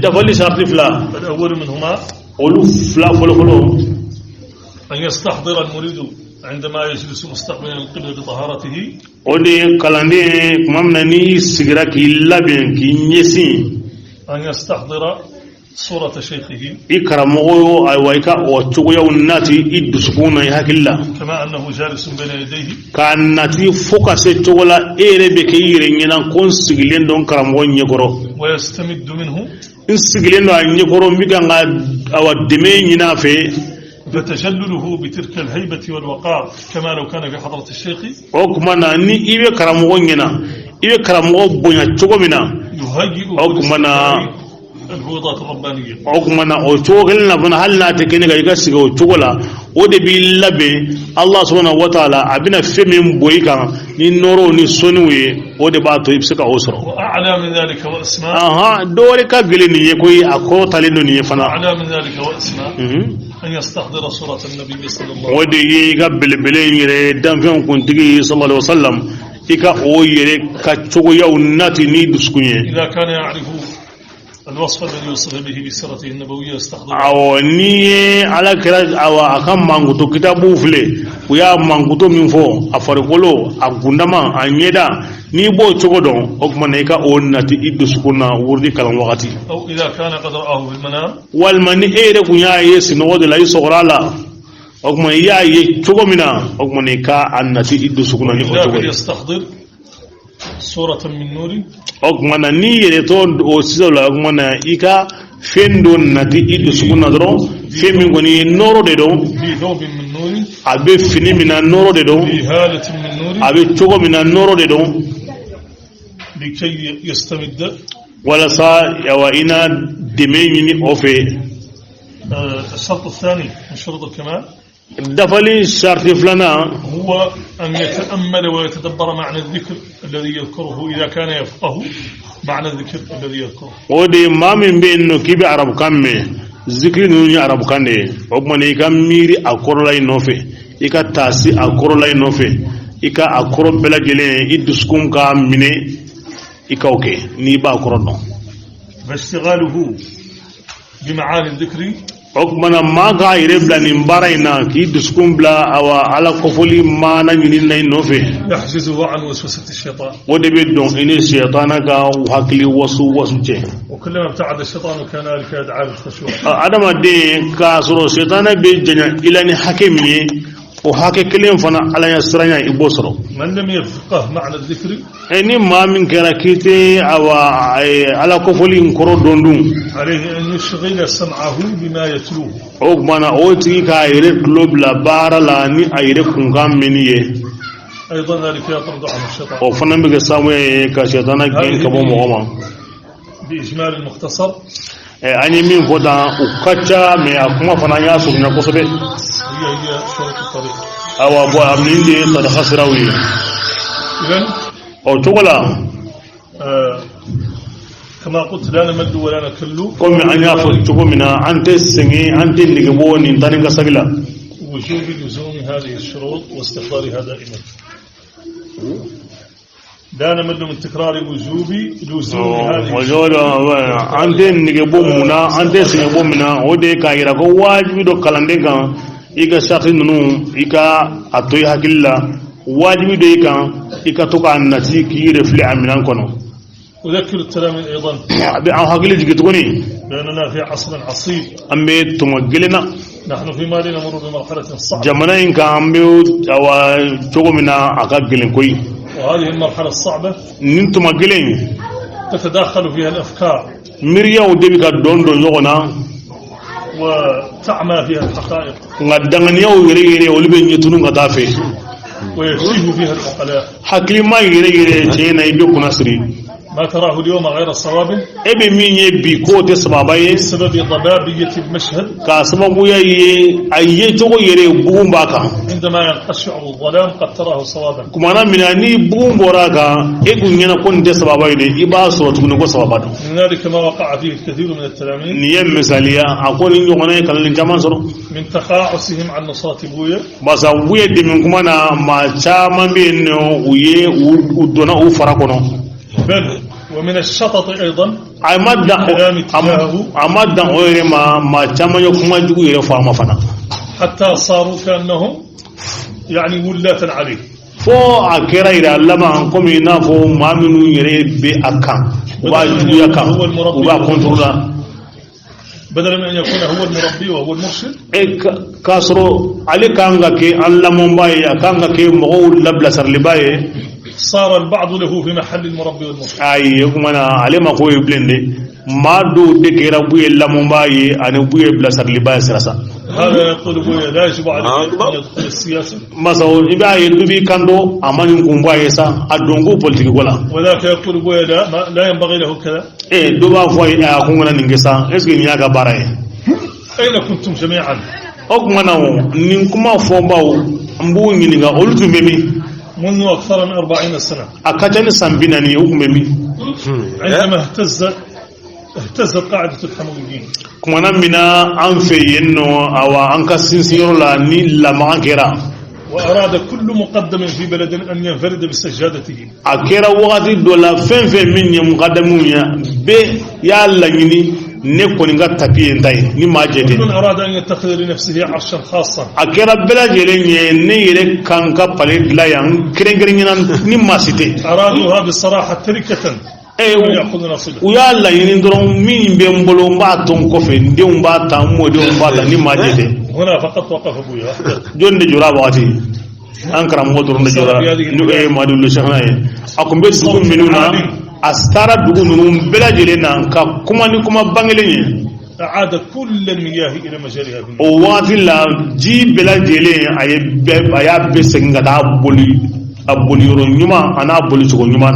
دفلي شرط فلا. الأول منهما. أولو فلا فلو. أن يستحضر المريد عندما يجلس مستقبلا القبلة بطهارته. ودي كلاندي مامنا ني سيغرا كي لابين كي نيسي. أن يستحضر صورة شيخه. إكرامه أيوة وتويا وناتي إدسكون يهكلا. كما أنه جالس بين يديه. كان ناتي فوكس تولا إيربكير ينا كون سيغلين دون كرامه نيكورو. ويستمد منه. إن سيغلين دون نيكورو ميغا أو دمين ينافي. فتجلله بتلك الهيبة والوقار كما لو كان في حضرة الشيخ. أكمنا ني إيه كرامه ينا إيه كرامه بنيا تقومنا. يهيئ الفوضات الربانية. أكمنا أشوغلنا فنحلنا تكني كيكا سيغو تقولا ودي بالله الله سبحانه وتعالى أبنا فمن بويكا نورو نسونوي ودي باتو يبسكا أسرو. وأعلى من ذلك وأسماء. دوريكا قلني يكوي أكو تليني يفنا. أعلى من ذلك وأسماء. أن يستحضر صورة النبي صلى الله عليه وسلم. ودي يقبل بلين يري دمفهم كنتي صلى الله عليه وسلم إكا أو يري كتشوغو يوناتي نيدسكوني. إذا كان يعرف الوصف الذي يوصف به بسيرته النبوية يستحضر. أو ني على كلا أو أكم مانغوتو كتابو فلي ويا مانغوتو من فو أفرقولو أكوندما أنيدا نيبو تشوغودون أكمن إكا أو ناتي إدسكونا وردي كلام وقتي. أو إذا كان قد رآه في المنام. والمن إيرك يا يسنود لا يسقرالا أكمن يا يتشوغمنا أكمن إكا أناتي إدسكونا نيبو يستحضر صورة من نور. أكمن نيرتون أو سيزولا أكمن إكا فندو ناتي إدسكونا درو فمن غني نورو ددو. في ثوب من نور. أبي فيني من النور ددو. في هالة من نور. أبي تشوغو من النور ددو. لكي يستمد. ولا سا يوائنا دميني أوفي. الشرط الثاني من شروط الكمال. دفلي شرط فلنا هو أن يتأمل ويتدبر معنى الذكر الذي يذكره إذا كان يفقه معنى الذكر الذي يذكره. ودي ما من بينه كيف عرب كامي ذكر نوني عرب كاني وبمن يكميري أكور لاي نوفي إكا تاسي أكور لاي نوفي إكا أكور بلا جلين إدسكم كاميني إكا أوكي نيبا أكور نو. فاشتغاله بمعاني الذكر. أكمنا ما غير بلا نمبارينا كي دسكم بلا أو على كفولي ما نجنين نوفي. يحجزه عن وسوسة الشيطان. ودي بدون إن الشيطان كا وحكلي وسو جه. وكلما ابتعد الشيطان كان ذلك يدعى الخشوع. أدم الدين كاسرو الشيطان بيجنا إلى نحكمي وهاك كلام فنا على يسرنا يبصروا من لم يفقه معنى الذكر إني ما من كراكيتي أو على كفولين كرو دوندون عليه أن يشغل سمعه بما يتلوه أو مانا أوتي كايرك لوب لا بارا لاني أيرك كم منيه أيضا ذلك يطرد عن الشيطان أو فنا بقسامي كشيطانا كين كبو مغمى بإجمال المختصر أني من فدا وكتشا مي أكما فنا ياسو من كوسبي هي شروط الطريق أو أبو أمين دي صدق سراوي إذن أو شغلا كما قلت لا نمد ولا نكل كم أن يأخذ شغل منا أنت سنجي أنت نجبون إنتان كسبلا وجوب لزوم هذه الشروط واستحضارها دائما لا نمد من تكرار وجوب لزوم هذه وجود أنت نجبون منا أنت سنجبون منا ودي كايرا كو واجب دو كلانديكا إيكا شاطين نو إيكا أتوي هكلا واجب دو إيكا إيكا توكا النتي كي رفلع منان كونو أذكر التلاميذ أيضا هكلا جيتوني لأننا في عصر عصيب أمي تمجلنا نحن في مالنا نمر بمرحلة صعبة جمعنا إن كامبيو أو شغل منا أكاجلين كوي وهذه المرحلة الصعبة ننتم مجلين تتداخل فيها الأفكار مريا ودبك دون يغنا وتعمى فيها الحقائق غدغنيا ويري ولبن يتنون غدافي ويشيه فيها العقلاء حكلي ما يري تينا يبيكو نصري ما تراه اليوم غير صواب ابي مين يبي كوت سباباي بسبب ضبابية المشهد كاسبابو يي اي تو يري بوم باكا عندما ينقشع الظلام قد تراه صوابا كما انا مناني بوم براكا ايغو نينا كون دي سباباي دي يبا صوت كنو سبابا من ذلك ما وقع فيه الكثير من التلاميذ نيم مثاليا اكون يغنى كان جمان سرو من تقاعسهم عن نصرة بويا بس بويا دي من كما ما تشامان بينو ويه ودونا او فراكونو بل ومن الشطط أيضا أمد غير ما تم يكون يجوا فما فنا حتى صاروا كأنهم يعني ولاة عليه فو أكيرا إلى لما أنكم ينافو ما منو يري بأكان واجب يكان وبا بدلا من أن يكون هو المربي وهو المرشد كاسرو علي كانغا كي الله مباي كانغا كي مغول لبلسر لباي صار البعض له في محل المربي والمرشد اي يكمنا علي ما كو يبلند ما دو دكيرا بو لمباي ان بو بلسر لباي سرسا هذا يقول بويا لا يجب عليه ان يدخل السياسه مساو يبا يدبي كاندو امان كومباي سا ادونغو بوليتيك ولا وذاك يقول بويا لا ينبغي له كذا دوبا فوي اكونغنا نينغسا اسكي نياغا باراي اين كنتم جميعا اوكمناو نينكما فومباو مبو نينغا اولتو ميمي منذ اكثر من 40 سنه اكاتني سامبيناني اوكميمي عندما اهتزت قاعده الحمويين كما منا انفي انه او انك سينسيرو لا ني لا ماكيرا واراد كل مقدم في بلد ان ينفرد بسجادته اكيرا وقتي دولا فين من مقدمويا بي يا لاني نيكوني غاتابي انتاي ني ما جيتي من اراد ان يتخذ لنفسه عرشا خاصا اكيرا بلا جيلني ني يري كانكا باليد لا يان كرينغرينان ني ما سيتي ارادوها بصراحه تركه ياخذ نصيبه ويا لا يندرون مين بيمبلو ما تون كوفي نديم با تام موديم با ني ما جيتي هنا فقط وقف ابويا جون جورا واتي انكرا مودور جورا نو اي مادول شخناي اكم بيت سكون منونا استارا دغ نون بلا جيلنا كا كوما ني كوما بانغلي اعاد كل المياه الى مجاريها واتي لا جي بلا جيلي اي بسنغا دا بولي يورو نيما انا بولي سكو نيما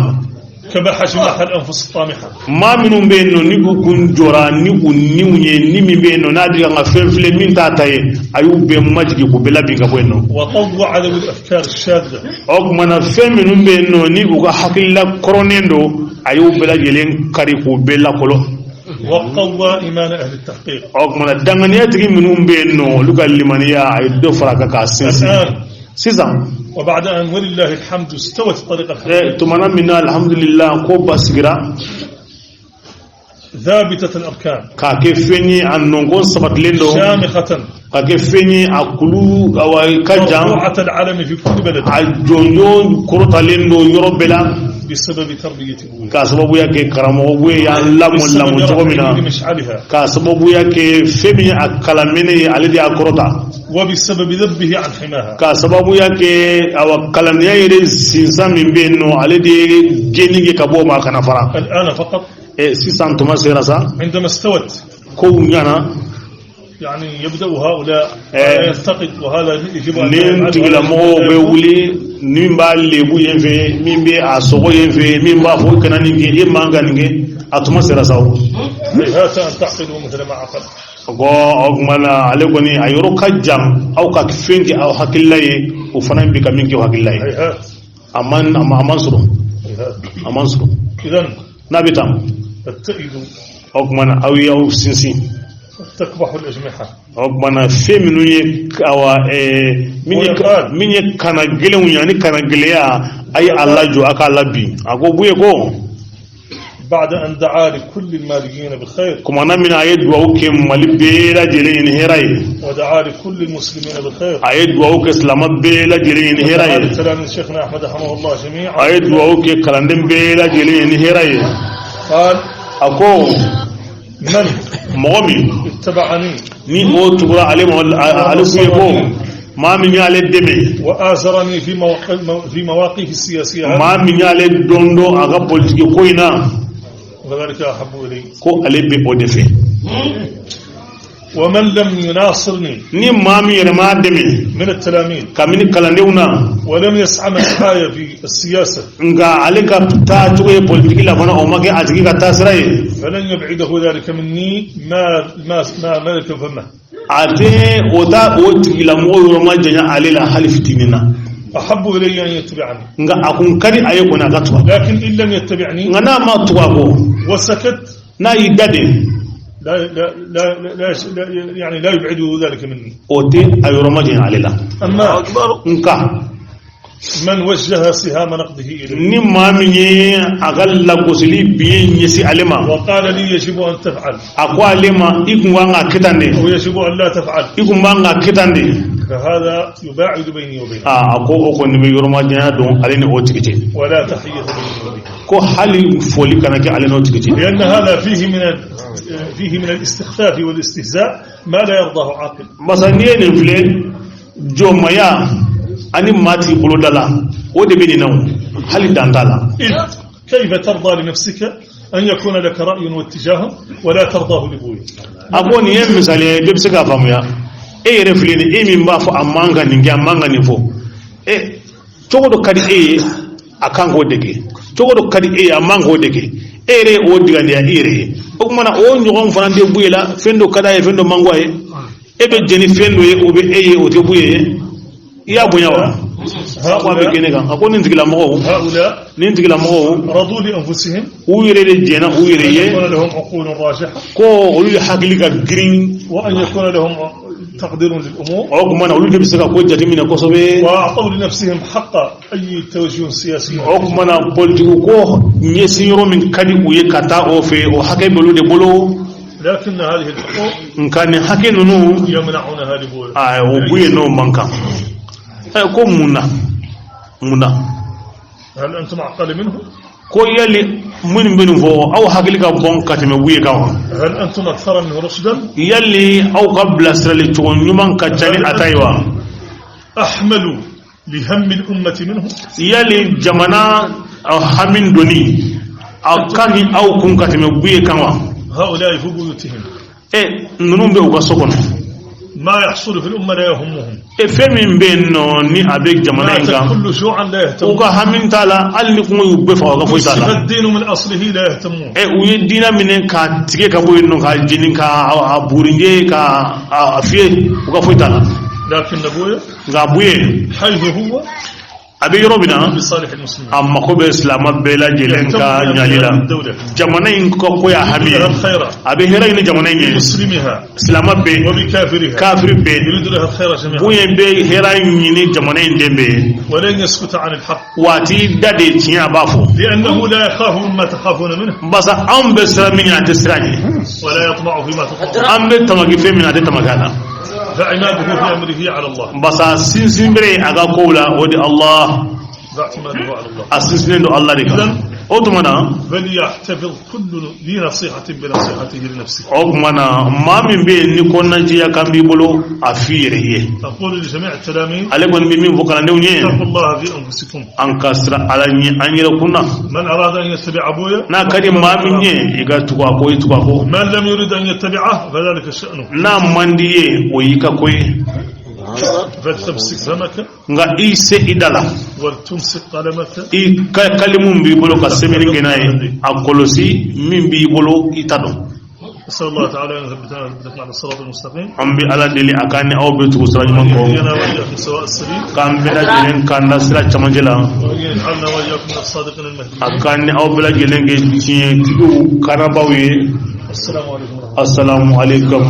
كبح جماح الأنفس الطامحة ما منهم بينه نيكو كن جورا نيكو نيوني نيمي بينه نادي عن فلفل من تاتاي أيوب بمجد كوبلا بينك بينه وطوع ذوي الأفكار الشاذة أو من فهم منهم بينه نيكو كحكي لا كورنيندو أيوب بلا جلين كاري كوبلا كلو وقوى إيمان أهل التحقيق أو من دعانيات منهم بينه لقى الليمانية يدفع كاسين سيزان وبعد أن ولله الحمد استوت الطريقة الحمد تمنى منا الحمد لله كوبا سجرا ثابتة الأركان كاكفني أن نقول سبت لندو شامخة كاكفني أكلو أو كجام مرفوعة العالم في كل بلد الجنون كرة لندو يوروب بلا بسبب تربية أبويا كاسبابو ياكي كرامو أبويا لام بسبب رحمه مشعلها كاسبابو ياكي فمي أكلامني على دي أكروتا وبسبب ذبه عن حماها. كسبب يك أو كلام يري سينسان من بينه على دي جيني كابو ما كان فرا. الآن فقط. سيسان توما سيراسا. عندما استوت. كونيانا. يعني يبدأ هؤلاء يلتقط وهذا يجب أن نتقل مو بولي نيمبا لبو ينفي ميمبي أسوق ينفي ميمبا فوق كنا نيجي إما نيجي أتوما سيراسا. هذا أن تعقلوا مثل ما عقل. go ogmana ale goni ayoro kajam aw ka fenki aw hakillaye o fanan bi kaminki hakillaye aman suru idan nabitam التئد ogmana aw yaw sinsi تكبح الأجنحة ogmana feminu ye awa minye kana gelewu yani kana geleya ay allajo aka labbi ago buye ko بعد أن دعا لكل الماليين بالخير كما نمنا عيد ووكم ملبيلا جلين هراي ودعا لكل المسلمين بالخير عيد ووك اسلام بيلا جلين هراي كلام شيخنا أحمد رحمه الله جميعا عيد ووك كلاندم بيلا جلين هراي قال أكو من مغمي اتبعني ني او تبرا عليه على سيبو ما من يالي دمي وآزرني في مواقف السياسية ما من يالي دوندو أغا بولتيكي كوينا وذلك أحب إلي كو علي بودفي ومن لم يناصرني ني مامي يرما دمي من التلاميذ كامين كلانديونا ولم يسعى معايا في السياسة nga alika ta tuwe politiki la fana o mage atiki ka tasrai فلن يبعده ذلك مني ما ملك فمه ate oda oti la mo yoro janya alela haliftinina أحب إلي أن يتبعني nga akun kadi ayeko na gatwa لكن إن لم يتبعني nga na ma tuwako وسكت na yidade لا لا لا لا يعني لا يبعده ذلك مني ote ayoro janya alela أما nka من وجه سهام نقده إليه ni maminye agalla gosili biyen yesi alema وقال لي يجب أن تفعل akwa alema ikunga kitande ويجب أن لا تفعل ikumanga kitande فهذا يباعد بيني وبينه ako oko ni yoro janya don alene otikite ولا تحية بيني وبينه ko hali foli kana ke alene otikite لأن هذا فيه من الاستخفاف والاستهزاء ما لا يرضاه عاقل masaniye ne fle jomaya ani mati bulodala o de beni naw hali dantala كيف ترضى لنفسك أن يكون لك رأي واتجاه ولا ترضاه لبوي aboni yem misale de bisaka famuya e refle ni e min ba fo amanga ni amanga ni fo e togodo kadi e akango dege togodo kadi e amango dege ere o digande ya ere o kuma na o nyogon fana de buyela fendo kada e fendo mangwaye e be jeni fendo e o be eye o te buye ya bunyawa هؤلاء رضوا لأنفسهم يكون لهم عقول راجحة وأن يكون لهم تقدير للأمور وأعطوا لنفسهم حق أي توجه سياسي لكن هذه الحقوق يمنعونها لبوي ko muna هل أنتم أعقل منه؟ ko yali mun bin fo aw hakilika bon katime buye kawa هل أنتم أكثر منه رشدا؟ yali aw qabla srali to nyuman kacani ataywa أحملوا لهم الأمة منه yali jamana aw hamin doni aw kani aw kun katime buye kawa هؤلاء في بيوتهم nunum be ugasokon ما يحصل في الأمة لا يهمهم فمن بينه ني أبيك جمانين كل شيوعا لا يهتمون وكا همين تالا ألي كمو يبفا وكفوي تالا الدين من أصله لا يهتمون ويدينا منين كا تيجي كابوي إنه كا جينين كا أبورينجي كا أفيه وكفوي تالا لكن نبوي حيث هو أبي يروبنا بصالح المسلمين أما كوب إسلام بلا جلين كا ناليلا جمانين كوكويا حمي أبي هراين جمانين مسلمها إسلام بي وبكافرها كافر بي يريد لها الخير جميعا بوين بي هراين جمانين دمبي ولن يسكت عن الحق واتي دادي تيا بافو لأنه لا يخاف مما تخافون منه بس أم بسر من يعتسراني ولا يطمع فيما تطمعون أم بتماكي في من هذا تماكانا فعناده في أمره على الله بس سنسنبري أغا قولا ودي الله باعتماده على الله. أسسنين الله لك أوتمنا فليحتفظ كل ذي نصيحة بنصيحته لنفسه. أوتمنا ما من بين نكون نجيا كم بيقولوا أفيره. أقول لجميع التلاميذ عليكم بمن فوقنا نونيه اتقوا الله في أنفسكم. أنكسر على أن يكون من أراد أن يتبع أبويا na kadi ma minye iga tukako من لم يريد أن يتبعه فذلك شأنه. na mandiye oyika koy فلتمسك فمك nga ise idala ولتمسك قلمك. I kalimun bi bolo ka semeni kenaye akolosi min bi bolo itado نسأل الله تعالى أن يثبتنا على الصراط المستقيم. ambi ala deli akani aw be tugo sira man ko ويهدينا وإياكم سواء السبيل. kam bela jelen kanda sira chamanjela ويجعلنا وإياكم من الصادقين المهديين. akani aw bela jelen ge tiye tigo karabawe. السلام عليكم ورحمة الله. Assalamu alaikum.